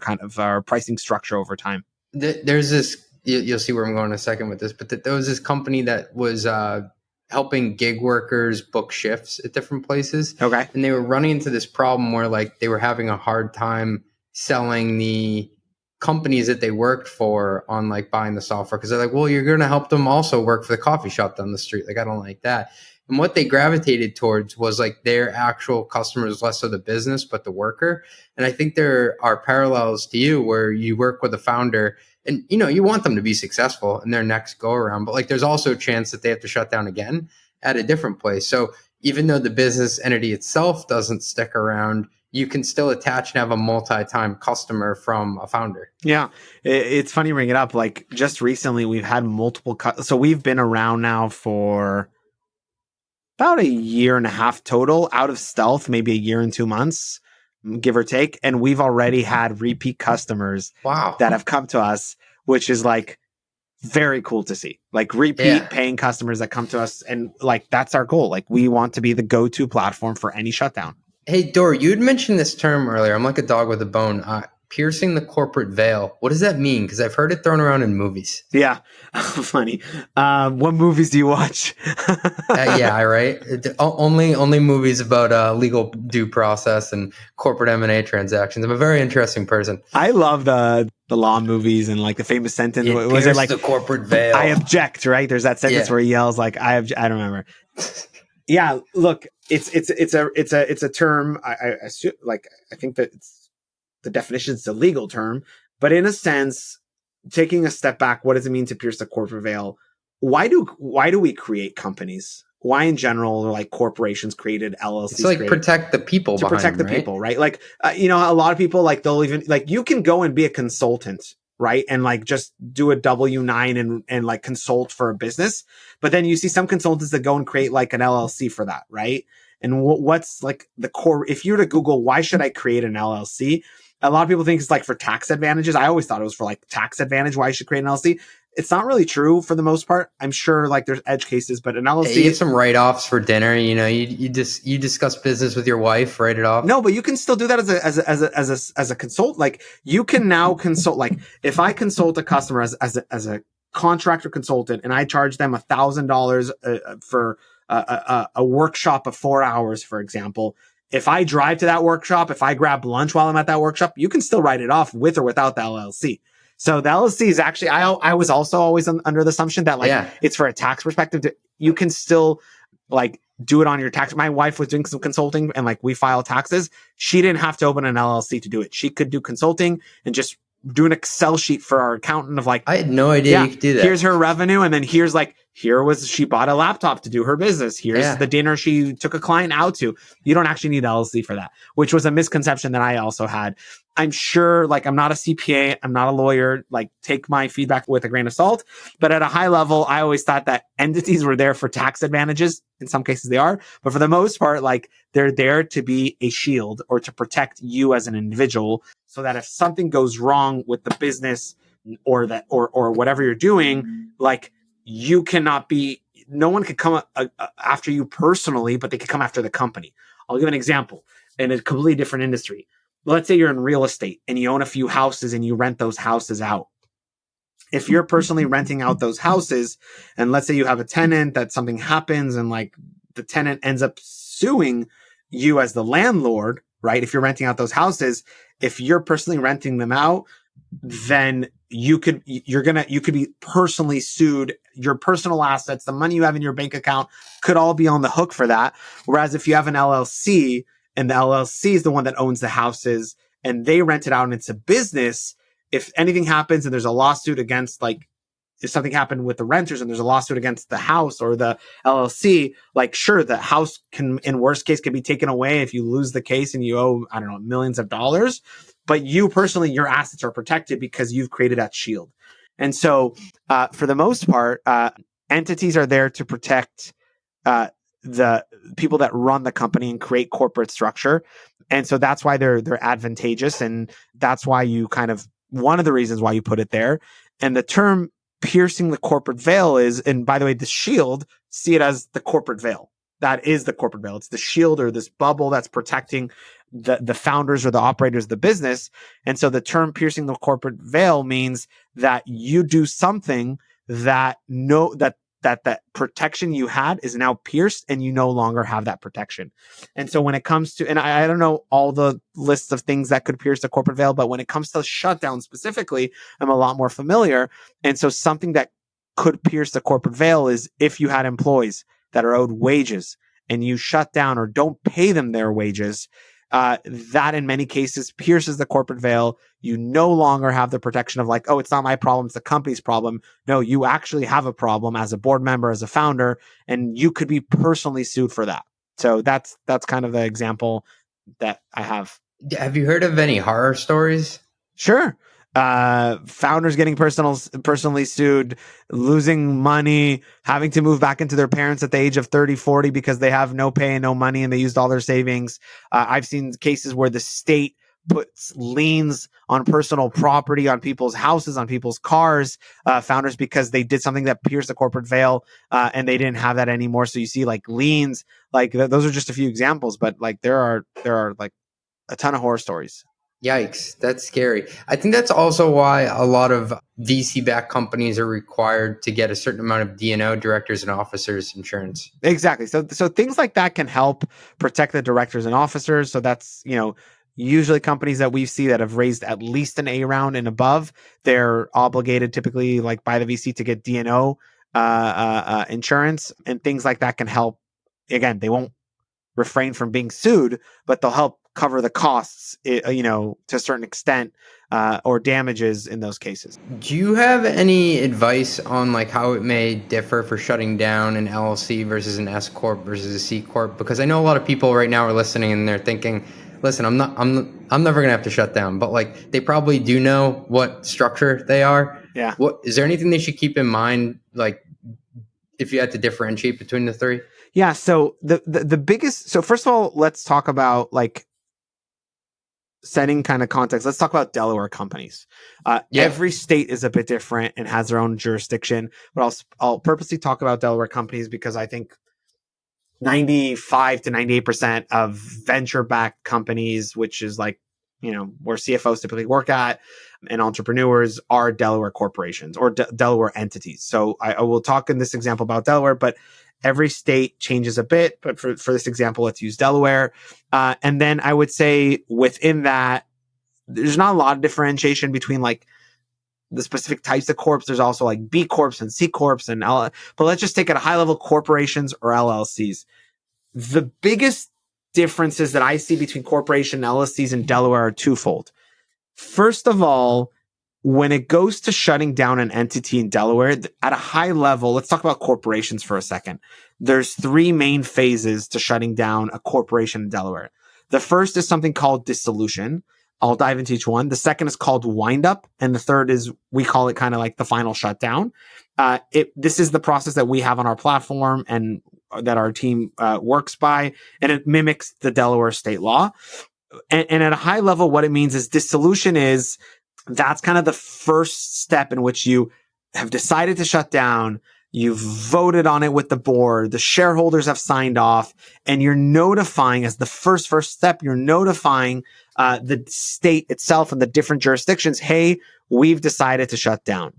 kind of our pricing structure over time. There's this, you'll see where I'm going in a second with this, but there was this company that was helping gig workers book shifts at different places. Okay. And they were running into this problem where like they were having a hard time selling the companies that they worked for on like buying the software. Cause they're like, well, you're going to help them also work for the coffee shop down the street. Like, I don't like that. And what they gravitated towards was like their actual customers, less so the business, but the worker. And I think there are parallels to you where you work with a founder and, you want them to be successful in their next go around, but like there's also a chance that they have to shut down again at a different place. So even though the business entity itself doesn't stick around, you can still attach and have a multi-time customer from a founder. Yeah. It's funny you bring it up. Like just recently we've had multiple so we've been around now for about a year and a half total out of stealth, maybe a year and 2 months, give or take. And we've already had repeat customers that have come to us, which is like very cool to see. Like repeat paying customers that come to us. And like, that's our goal. Like we want to be the go-to platform for any shutdown. Hey, Dori, you had mentioned this term earlier. I'm like a dog with a bone. Piercing the corporate veil. What does that mean? Because I've heard it thrown around in movies. Yeah. Funny. What movies do you watch? Yeah, right. Only movies about legal due process and corporate M&A transactions. I'm a very interesting person. I love the law movies and like the famous sentence. Was it like the corporate veil? I object, right? There's that sentence where he yells like I don't remember. Yeah, look, it's a term. I assume, like, I think that the definition is a legal term, but in a sense, taking a step back, what does it mean to pierce the corporate veil? Why do we create companies? Why in general are like corporations created, LLCs? It's like protect the people to protect the people, right? Like a lot of people like they'll even like you can go and be a consultant, right? And like just do a W-9 and like consult for a business. But then you see some consultants that go and create like an LLC for that, right? And what's like the core, if you were to Google, why should I create an LLC? A lot of people think it's like for tax advantages. I always thought it was for like tax advantage, why you should create an LLC. It's not really true for the most part. I'm sure like there's edge cases, but an LLC. You get some write-offs for dinner. You discuss business with your wife, write it off. No, but you can still do that as a consult. Like you can now consult. Like if I consult a customer as a contractor consultant, and I charge them $1,000 for a workshop of 4 hours, for example. If I drive to that workshop, if I grab lunch while I'm at that workshop, you can still write it off with or without the LLC. So the LLC is actually, I was also always under the assumption that it's for a tax perspective. You can still like do it on your tax. My wife was doing some consulting and like we file taxes. She didn't have to open an LLC to do it. She could do consulting and just do an Excel sheet for our accountant of like, I had no idea you could do that. Here's her revenue. And then here's like, she bought a laptop to do her business. Here's the dinner she took a client out to. You don't actually need LLC for that, which was a misconception that I also had. I'm sure, like, I'm not a CPA, I'm not a lawyer, like, take my feedback with a grain of salt. But at a high level, I always thought that entities were there for tax advantages. In some cases they are, but for the most part, like, they're there to be a shield or to protect you as an individual, so that if something goes wrong with the business or whatever you're doing, like, you cannot be, no one could come after you personally, but they could come after the company. I'll give an example in a completely different industry. Let's say you're in real estate and you own a few houses and you rent those houses out. If you're personally renting out those houses, and let's say you have a tenant that something happens and, like, the tenant ends up suing you as the landlord, right? If you're renting out those houses, if you're personally renting them out, then you could be personally sued. Your personal assets, the money you have in your bank account, could all be on the hook for that. Whereas if you have an LLC and the LLC is the one that owns the houses and they rent it out and it's a business, if anything happens and there's a lawsuit against, like, if something happened with the renters and there's a lawsuit against the house or the LLC, like, sure, the house can, in worst case, can be taken away if you lose the case and you owe, I don't know, millions of dollars. But you personally, your assets are protected because you've created that shield. And so for the most part, entities are there to protect the people that run the company and create corporate structure. And so that's why they're advantageous. And that's why you kind of, one of the reasons why you put it there. And the term piercing the corporate veil is, and by the way, the shield, see it as the corporate veil. That is the corporate veil. It's the shield or this bubble that's protecting the founders or the operators of the business. And so the term piercing the corporate veil means that you do something that that protection you had is now pierced and you no longer have that protection. And so when it comes to, and I don't know all the lists of things that could pierce the corporate veil, but when it comes to shutdown specifically, I'm a lot more familiar. And so something that could pierce the corporate veil is if you had employees that are owed wages and you shut down or don't pay them their wages, that in many cases pierces the corporate veil. You no longer have the protection of, like, oh, it's not my problem, it's the company's problem. No, you actually have a problem as a board member, as a founder, and you could be personally sued for that. So that's kind of the example that I have. Have you heard of any horror stories? Sure. Founders getting personally sued, losing money, having to move back into their parents at the age of 30, 40 because they have no pay and no money and they used all their savings. I've seen cases where the state puts liens on personal property, on people's houses, on people's cars, founders, because they did something that pierced the corporate veil, and they didn't have that anymore. So you see, like, liens, like those are just a few examples, but, like, there are like a ton of horror stories. Yikes, that's scary. I think that's also why a lot of VC-backed companies are required to get a certain amount of D&O, directors and officers insurance. Exactly. So things like that can help protect the directors and officers. So that's, usually companies that we see that have raised at least an A round and above, they're obligated typically, like, by the VC to get D&O insurance, and things like that can help. Again, they won't refrain from being sued, but they'll help cover the costs, to a certain extent, or damages in those cases. Do you have any advice on, like, how it may differ for shutting down an LLC versus an S corp versus a C corp? Because I know a lot of people right now are listening and they're thinking, listen, I'm never gonna have to shut down, but, like, they probably do know what structure they are. Yeah. What is there anything they should keep in mind, like, if you had to differentiate between the three? Yeah. So the biggest. So first of all, let's talk about, like, setting kind of context. Let's talk about Delaware companies. Every state is a bit different and has their own jurisdiction, but I'll purposely talk about Delaware companies because I think 95 to 98% of venture-backed companies, which is, like, where CFOs typically work at, and entrepreneurs, are Delaware corporations or Delaware entities. So I will talk in this example about Delaware, but every state changes a bit. But for this example, let's use Delaware. And then I would say within that, there's not a lot of differentiation between, like, the specific types of corps. There's also, like, B corps and C corps and but let's just take it at a high level: corporations or LLCs. The biggest differences that I see between corporation and LLCs in Delaware are twofold. First of all, when it goes to shutting down an entity in Delaware, at a high level, let's talk about corporations for a second. There's three main phases to shutting down a corporation in Delaware. The first is something called dissolution. I'll dive into each one. The second is called wind up. And the third is, we call it kind of like the final shutdown. This is the process that we have on our platform and that our team works by, and it mimics the Delaware state law. And at a high level, what it means is dissolution that's kind of the first step in which you have decided to shut down. You've voted on it with the board. The shareholders have signed off, and you're notifying, as the first step, you're notifying the state itself and the different jurisdictions, hey, we've decided to shut down.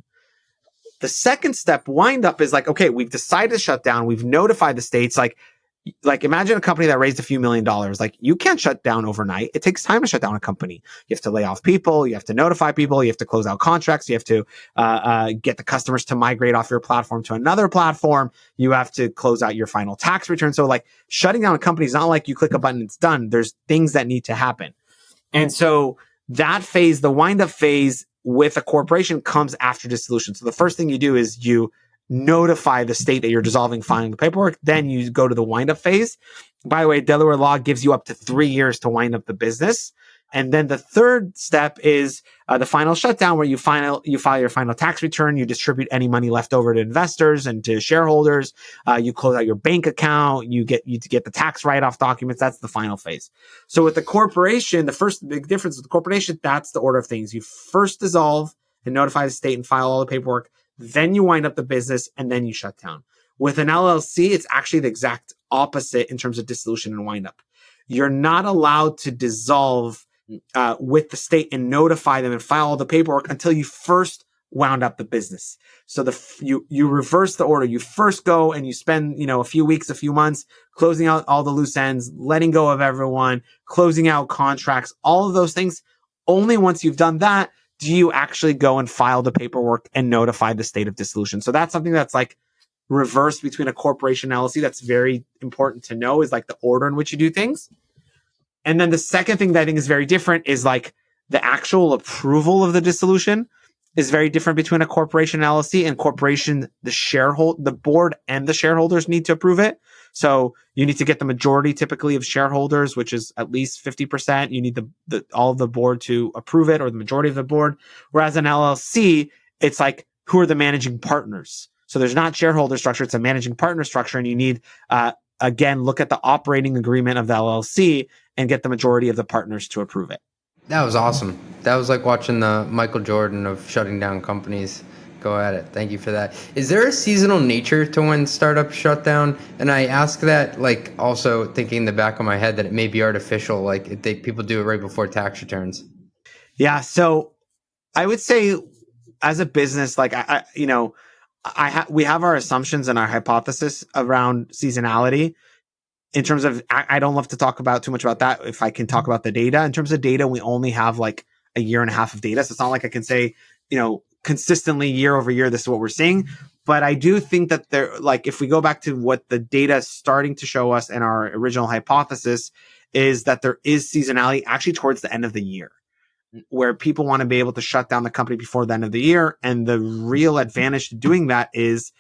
The second step, wind up, is like, okay, we've decided to shut down. We've notified the states. Like imagine a company that raised a few $1 million. Like, you can't shut down overnight. It takes time to shut down a company. You have to lay off people. You have to notify people. You have to close out contracts. You have to get the customers to migrate off your platform to another platform. You have to close out your final tax return. So like, shutting down a company is not like you click a button, it's done. There's things that need to happen. And so that phase, the wind up phase with a corporation, comes after dissolution. So the first thing you do is you notify the state that you're dissolving, filing the paperwork. Then you go to the wind up phase. By the way, Delaware law gives you up to 3 years to wind up the business. And then the third step is the final shutdown, where you file your final tax return. You distribute any money left over to investors and to shareholders. You close out your bank account. You get the tax write-off documents. That's the final phase. So with the corporation, the first big difference with the corporation, that's the order of things. You first dissolve and notify the state and file all the paperwork. Then you wind up the business, and then you shut down. With an LLC, it's actually the exact opposite in terms of dissolution and wind up. You're not allowed to dissolve with the state and notify them and file all the paperwork until you first wound up the business. So you reverse the order. You first go and you spend, a few weeks, a few months closing out all the loose ends, letting go of everyone, closing out contracts, all of those things. Only once you've done that do you actually go and file the paperwork and notify the state of dissolution. So that's something that's like reversed between a corporation and LLC. That's very important to know, is like the order in which you do things. And then the second thing that I think is very different is like the actual approval of the dissolution is very different between a corporation and LLC. And corporation, the board and the shareholders need to approve it. So you need to get the majority typically of shareholders, which is at least 50%. You need all of the board to approve it, or the majority of the board. Whereas an LLC, it's like, who are the managing partners? So there's not shareholder structure. It's a managing partner structure. And you need, again, look at the operating agreement of the LLC and get the majority of the partners to approve it. That was awesome. That was like watching the Michael Jordan of shutting down companies. Go at it. Thank you for that. Is there a seasonal nature to when startups shut down? And I ask that, like, also thinking in the back of my head that it may be artificial, like people do it right before tax returns. Yeah. So I would say, as a business, like we have our assumptions and our hypothesis around seasonality. In terms of, I don't love to talk about too much about that. If I can talk about the data, in terms of data, we only have like a year and a half of data. So it's not like I can say, consistently year over year, this is what we're seeing. But I do think that if we go back to what the data is starting to show us, and our original hypothesis is that there is seasonality actually towards the end of the year, where people want to be able to shut down the company before the end of the year. And the real advantage to doing that is,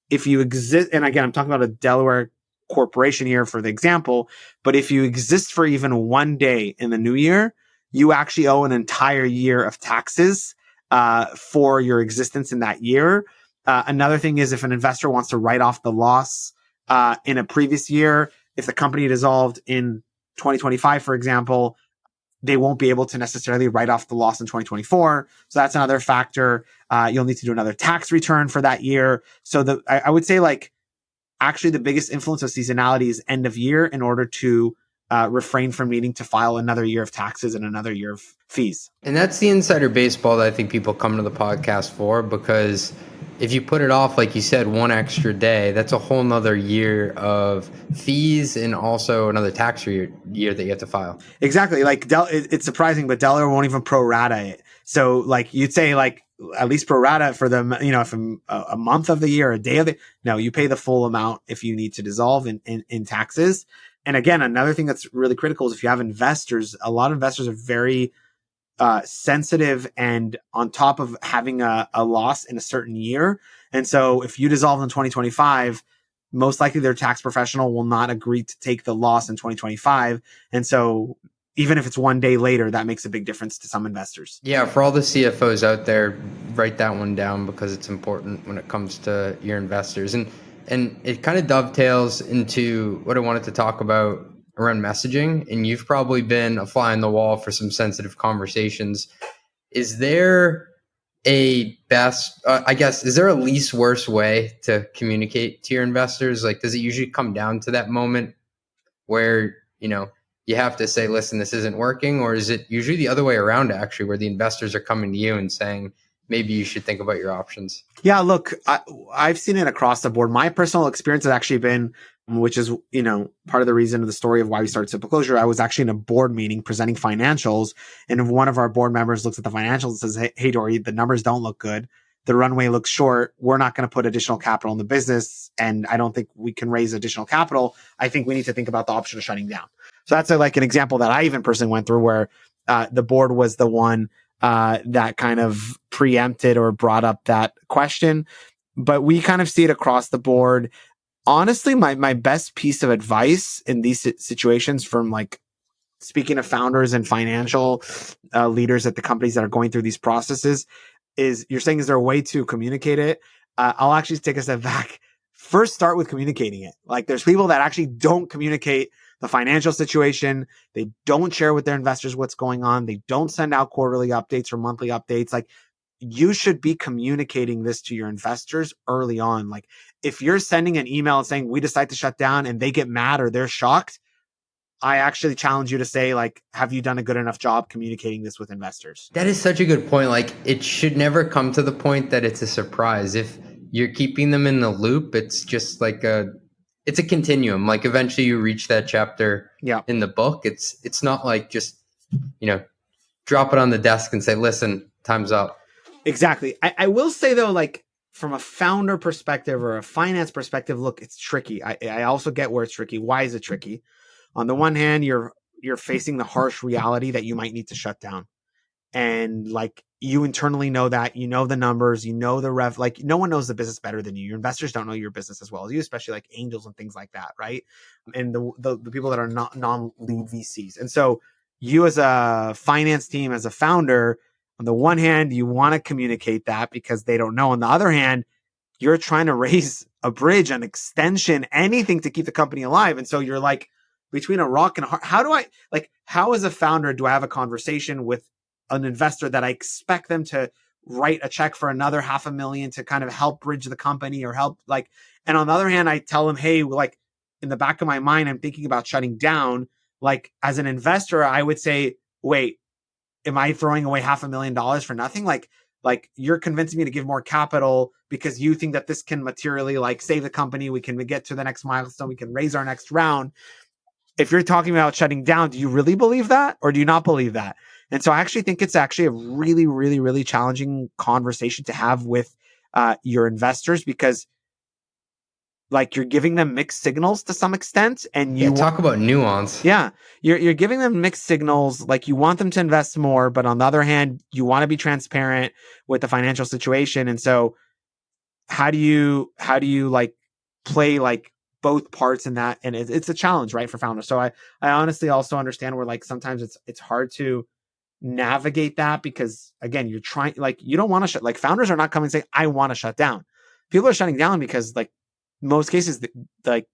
if you exist, and again, I'm talking about a Delaware corporation here for the example, but if you exist for even one day in the new year, you actually owe an entire year of taxes for your existence in that year. Another thing is, if an investor wants to write off the loss in a previous year, if the company dissolved in 2025, for example, they won't be able to necessarily write off the loss in 2024. So that's another factor. You'll need to do another tax return for that year. So I would say, like, actually the biggest influence of seasonality is end of year, in order to refrain from needing to file another year of taxes and another year of fees. And that's the insider baseball that I think people come to the podcast for, because if you put it off, like you said, one extra day, that's a whole nother year of fees and also another tax year that you have to file. Exactly. Like it's surprising, but Delaware won't even pro rata it. So like you'd say, like, at least pro rata for them, from a month of the year, a day of the, no, you pay the full amount if you need to dissolve in taxes. And again, another thing that's really critical is if you have investors. A lot of investors are very sensitive and on top of having a loss in a certain year. And so if you dissolve in 2025, most likely their tax professional will not agree to take the loss in 2025. And so even if it's one day later, that makes a big difference to some investors. Yeah, for all the CFOs out there, write that one down because it's important when it comes to your investors. And it kind of dovetails into what I wanted to talk about around messaging. And you've probably been a fly on the wall for some sensitive conversations. Is there a best, is there a least worst way to communicate to your investors? Like, does it usually come down to that moment where, you have to say, listen, this isn't working? Or is it usually the other way around, actually, where the investors are coming to you and saying, maybe you should think about your options? Yeah, look, I've seen it across the board. My personal experience has actually been, which is, part of the reason of the story of why we started SimpleClosure. I was actually in a board meeting presenting financials, and one of our board members looks at the financials and says, hey, Dori, the numbers don't look good. The runway looks short. We're not going to put additional capital in the business, and I don't think we can raise additional capital. I think we need to think about the option of shutting down. So that's like an example that I even personally went through where the board was the one that kind of preempted or brought up that question. But we kind of see it across the board. Honestly, my best piece of advice in these situations from like speaking to founders and financial leaders at the companies that are going through these processes is you're saying, is there a way to communicate it? I'll actually take a step back. First, start with communicating it. Like there's people that actually don't communicate the financial situation. They don't share with their investors what's going on. They don't send out quarterly updates or monthly updates. Like you should be communicating this to your investors early on. Like if you're sending an email and saying, we decide to shut down and they get mad or they're shocked, I actually challenge you to say, like, have you done a good enough job communicating this with investors? That is such a good point. Like it should never come to the point that it's a surprise. If you're keeping them in the loop, it's just like it's a continuum. Like eventually you reach that chapter in the book. It's not like just, drop it on the desk and say, listen, time's up. Exactly. I will say though, like from a founder perspective or a finance perspective, look, it's tricky. I also get where it's tricky. Why is it tricky? On the one hand, you're facing the harsh reality that you might need to shut down. And like you internally know that, the numbers, the rev, like no one knows the business better than you. Your investors don't know your business as well as you, especially like angels and things like that, right? And the people that are not non-lead VCs. And so you as a finance team, as a founder, on the one hand, you want to communicate that because they don't know. On the other hand, you're trying to raise a bridge, an extension, anything to keep the company alive. And so you're like between a rock and a hard, how as a founder do I have a conversation with an investor that I expect them to write a check for another $500,000 to kind of help bridge the company or help and on the other hand, I tell them, hey, like in the back of my mind, I'm thinking about shutting down. Like as an investor, I would say, wait, am I throwing away $500,000 for nothing? Like you're convincing me to give more capital because you think that this can materially like save the company. We can get to the next milestone. We can raise our next round. If you're talking about shutting down, do you really believe that or do you not believe that? And so I actually think it's actually a really, really, really challenging conversation to have with your investors because like you're giving them mixed signals to some extent. And you talk about nuance. Yeah. You're giving them mixed signals. Like you want them to invest more, but on the other hand, you want to be transparent with the financial situation. And so how do you like play like both parts in that? And it's a challenge, right, for founders. So I honestly also understand where like sometimes it's hard to navigate that because again, you're trying, like you don't want to shut, like founders are not coming and saying, I want to shut down. People are shutting down because like most cases, like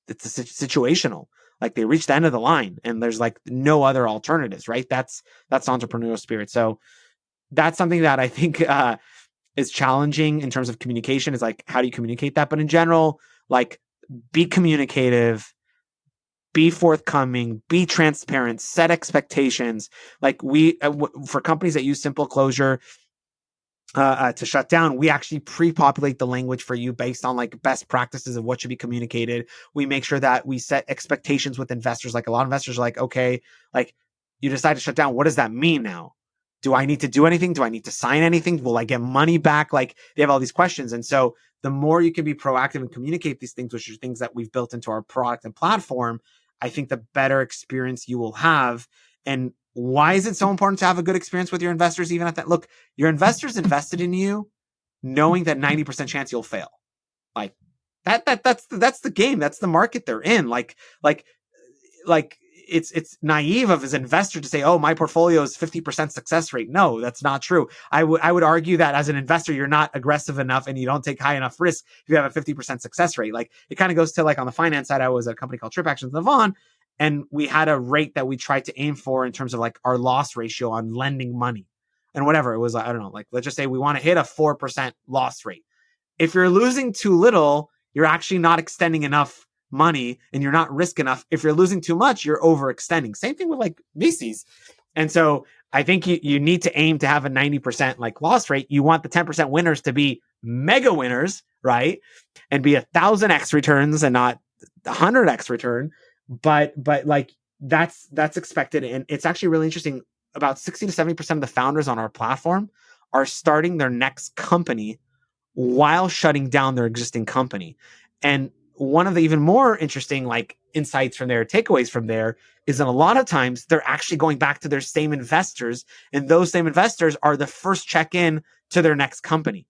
it's situational. Like they reach the end of the line and there's like no other alternatives, right? That's entrepreneurial spirit. So that's something that I think is challenging in terms of communication is like, how do you communicate that? But in general, like be communicative, be forthcoming, be transparent, set expectations. Like we, for companies that use SimpleClosure, to shut down, we actually pre-populate the language for you based on like best practices of what should be communicated. We make sure that we set expectations with investors. Like a lot of investors are like, okay, like you decide to shut down. What does that mean now? Do I need to do anything? Do I need to sign anything? Will I get money back? Like they have all these questions. And so the more you can be proactive and communicate these things, which are things that we've built into our product and platform, I think the better experience you will have. And why is it so important to have a good experience with your investors? Even at that, look, your investors invested in you knowing that 90% chance you'll fail. Like that's the game. That's the market they're in. Like it's naive of as an investor to say, oh, my portfolio is 50% success rate. No, that's not true. I would argue that as an investor, you're not aggressive enough and you don't take high enough risk if you have a 50% success rate. Like it kind of goes to like on the finance side, I was at a company called Trip Actions in Vaughn, and we had a rate that we tried to aim for in terms of like our loss ratio on lending money and whatever. It was, I don't know, like let's just say we want to hit a 4% loss rate. If you're losing too little, you're actually not extending enough money and you're not risk enough. If you're losing too much, you're overextending. Same thing with like VCs. And so I think you need to aim to have a 90% like loss rate. You want the 10% winners to be mega winners, right? And be 1,000x returns and not 100x return. But like that's expected. And it's actually really interesting. About 60 to 70% of the founders on our platform are starting their next company while shutting down their existing company. And one of the even more interesting like insights from there, takeaways from there, is that a lot of times they're actually going back to their same investors, and those same investors are the first check-in to their next company.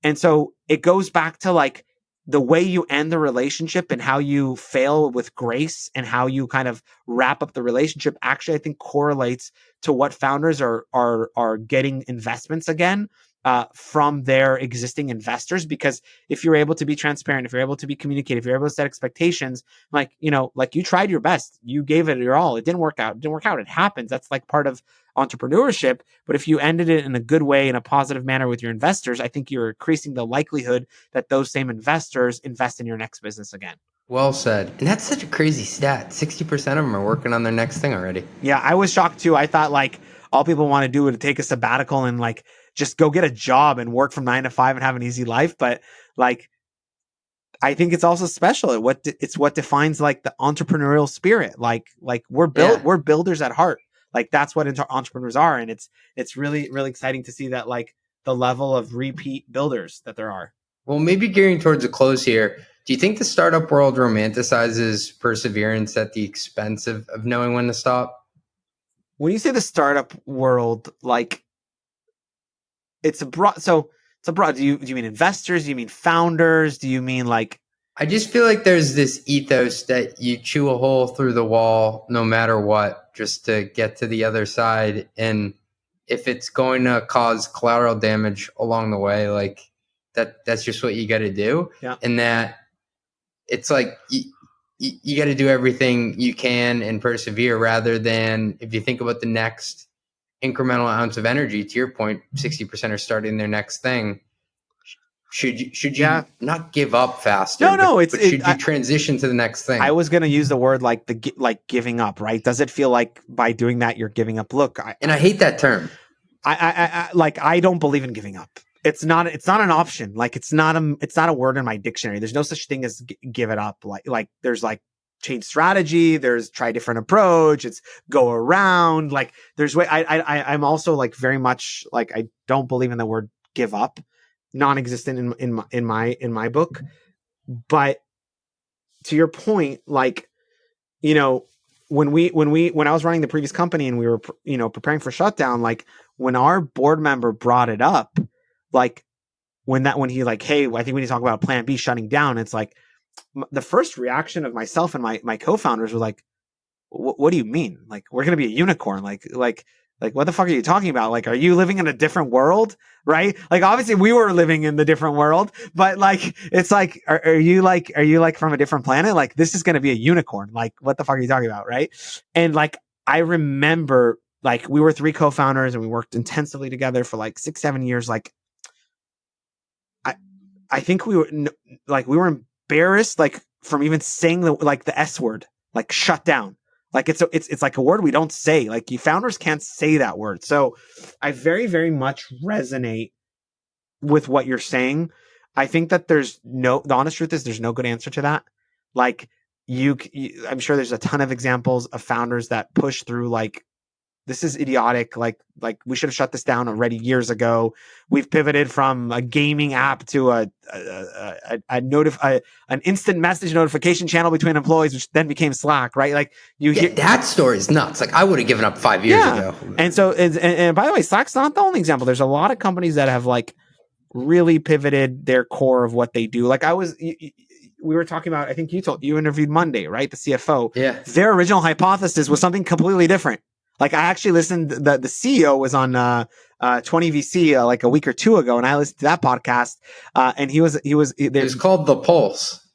And so it goes back to like the way you end the relationship and how you fail with grace and how you kind of wrap up the relationship actually, I think, correlates to what founders are getting investments again from their existing investors. Because if you're able to be transparent, if you're able to be communicative, if you're able to set expectations, like, you know, like you tried your best, you gave it your all, it didn't work out. It happens. That's like part of entrepreneurship. But if you ended it in a good way, in a positive manner with your investors, I think you're increasing the likelihood that those same investors invest in your next business again. Well said. And that's such a crazy stat. 60% of them are working on their next thing already. Yeah, I was shocked too. I thought like all people want to do would take a sabbatical and like just go get a job and work from 9 to 5 and have an easy life. But like, I think it's also special. It's what defines like the entrepreneurial spirit. Like we're builders at heart. Like that's what entrepreneurs are. And it's really, really exciting to see that like the level of repeat builders that there are. Well, maybe gearing towards a close here. Do you think the startup world romanticizes perseverance at the expense of knowing when to stop? When you say the startup world, like it's a broad. Do you mean investors? Do you mean founders? Do you mean like? I just feel like there's this ethos that you chew a hole through the wall no matter what, just to get to the other side. And if it's going to cause collateral damage along the way, like that's just what you got to do. Yeah. And that it's like you got to do everything you can and persevere, rather than, if you think about the next incremental ounce of energy, to your point, 60% are starting their next thing. Should you not give up faster? No, should you transition to the next thing? I was going to use the word like giving up, right? Does it feel like by doing that you're giving up? Look, I hate that term. I don't believe in giving up. It's not an option. Like it's not a word in my dictionary. There's no such thing as give it up. Like there's like change strategy. There's try different approach. It's go around. Like there's way. I'm also like very much like I don't believe in the word give up. Non-existent in my book. But to your point, like, you know, when I was running the previous company and we were, you know, preparing for shutdown, like when our board member brought it up, like when he like, hey, I think we need to talk about plan B shutting down. It's like the first reaction of myself and my co-founders were like, what do you mean? Like, we're going to be a unicorn. Like, what the fuck are you talking about? Like, are you living in a different world? Right? Like, obviously we were living in the different world, but like, it's like, are you like from a different planet? Like, this is going to be a unicorn. Like, what the fuck are you talking about? Right? And like, I remember like we were 3 co-founders and we worked intensively together for like 6-7 years. Like, I think we were embarrassed, like from even saying the S word, like shut down. Like it's like a word we don't say. Like you founders can't say that word. So I very, very much resonate with what you're saying. I think that the honest truth is there's no good answer to that. Like I'm sure there's a ton of examples of founders that push through like this is idiotic. Like we should have shut this down already years ago. We've pivoted from a gaming app to an instant message notification channel between employees, which then became Slack, right? Like that story is nuts. Like I would have given up 5 years ago. And so, and by the way, Slack's not the only example. There's a lot of companies that have like really pivoted their core of what they do. Like we were talking about, I think you interviewed Monday, right? The CFO. Yeah. Their original hypothesis was something completely different. Like I actually listened, the CEO was on 20VC like a week or two ago, and I listened to that podcast. And it was called The Pulse.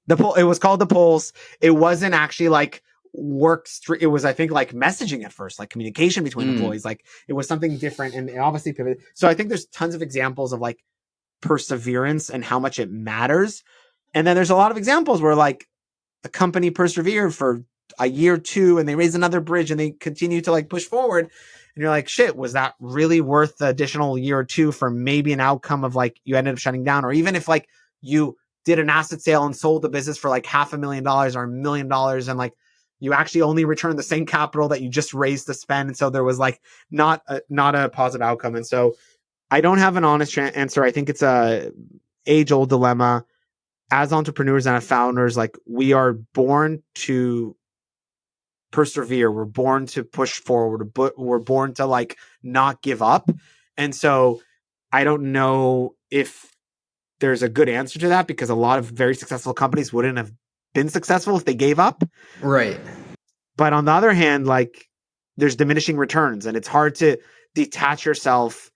It was called The Pulse. It wasn't actually like it was, I think, like messaging at first, like communication between employees. Like it was something different, and it obviously pivoted. So I think there's tons of examples of like perseverance and how much it matters. And then there's a lot of examples where like a company persevered for a year or two and they raised another bridge and they continue to like push forward. And you're like, shit, was that really worth the additional year or two for maybe an outcome of like you ended up shutting down? Or even if like you did an asset sale and sold the business for like $500,000 or $1 million and like you actually only returned the same capital that you just raised to spend. And so there was like not a positive outcome. And so I don't have an honest answer. I think it's a age-old dilemma. As entrepreneurs and as founders, like we are born to persevere. We're born to push forward. We're born to like not give up. And so I don't know if there's a good answer to that, because a lot of very successful companies wouldn't have been successful if they gave up. Right. But on the other hand, like there's diminishing returns and it's hard to detach yourself.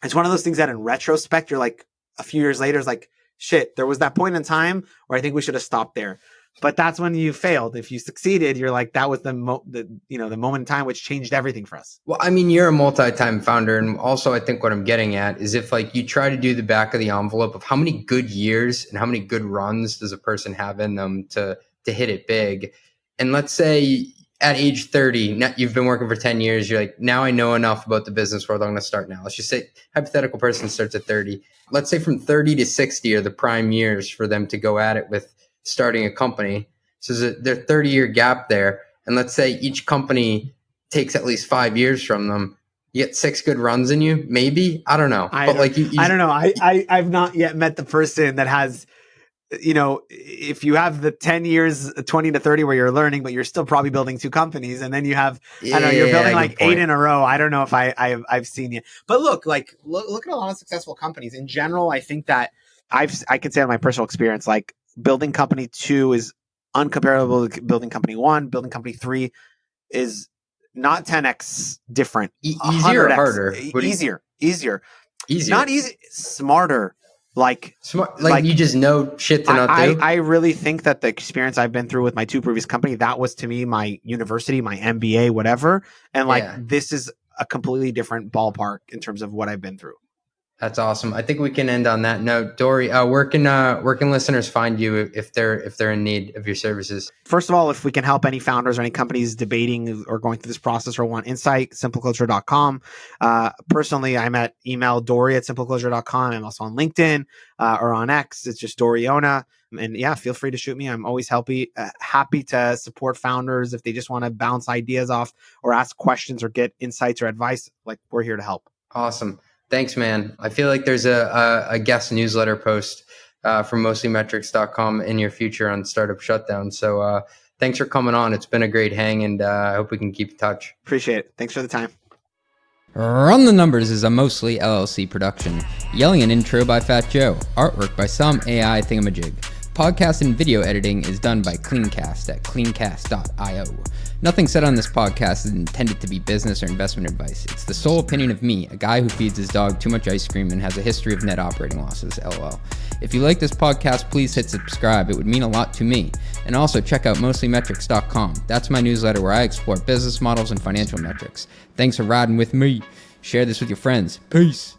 It's one of those things that in retrospect, you're like a few years later, it's like, shit, there was that point in time where I think we should have stopped there. But that's when you failed. If you succeeded, you're like, that was the moment in time which changed everything for us. Well, I mean, you're a multi-time founder. And also I think what I'm getting at is if like you try to do the back of the envelope of how many good years and how many good runs does a person have in them to hit it big. And let's say at age 30, now you've been working for 10 years. You're like, now I know enough about the business world. I'm going to start now. Let's just say hypothetical person starts at 30. Let's say from 30 to 60 are the prime years for them to go at it with starting a company. So there's a 30-year gap there. And let's say each company takes at least 5 years from them. You get 6 good runs in you, maybe. I don't know. I don't know. I've not yet met the person that has, if you have the 10 years, 20 to 30 where you're learning, but you're still probably building 2 companies. And then you have, you're building like 8 in a row. I don't know if I've seen you, but look at a lot of successful companies in general. I think that I can say on my personal experience, like building company 2 is uncomparable to building company 1. Building company 3 is not 10x different. Easier or harder? Easier. Not easy, smarter. Like you just know shit to not do. I really think that the experience I've been through with my 2 previous company, that was to me my university, my MBA, whatever. And this is a completely different ballpark in terms of what I've been through. That's awesome. I think we can end on that note. Dori, where can listeners find you if they're in need of your services? First of all, if we can help any founders or any companies debating or going through this process or want insight, simpleclosure.com. Personally, I'm at email Dori@simpleclosure.com. I'm also on LinkedIn or on X. It's just Dori Yona. And yeah, feel free to shoot me. I'm always happy to support founders if they just want to bounce ideas off or ask questions or get insights or advice. Like, we're here to help. Awesome. Thanks, man. I feel like there's a guest newsletter post from mostlymetrics.com in your future on Startup Shutdown. So thanks for coming on. It's been a great hang, and I hope we can keep in touch. Appreciate it. Thanks for the time. Run the Numbers is a mostly LLC production. Yelling an intro by Fat Joe. Artwork by some AI thingamajig. Podcast and video editing is done by Cleancast at cleancast.io. Nothing said on this podcast is intended to be business or investment advice. It's the sole opinion of me, a guy who feeds his dog too much ice cream and has a history of net operating losses, LOL. If you like this podcast, please hit subscribe. It would mean a lot to me. And also check out mostlymetrics.com. That's my newsletter where I explore business models and financial metrics. Thanks for riding with me. Share this with your friends. Peace.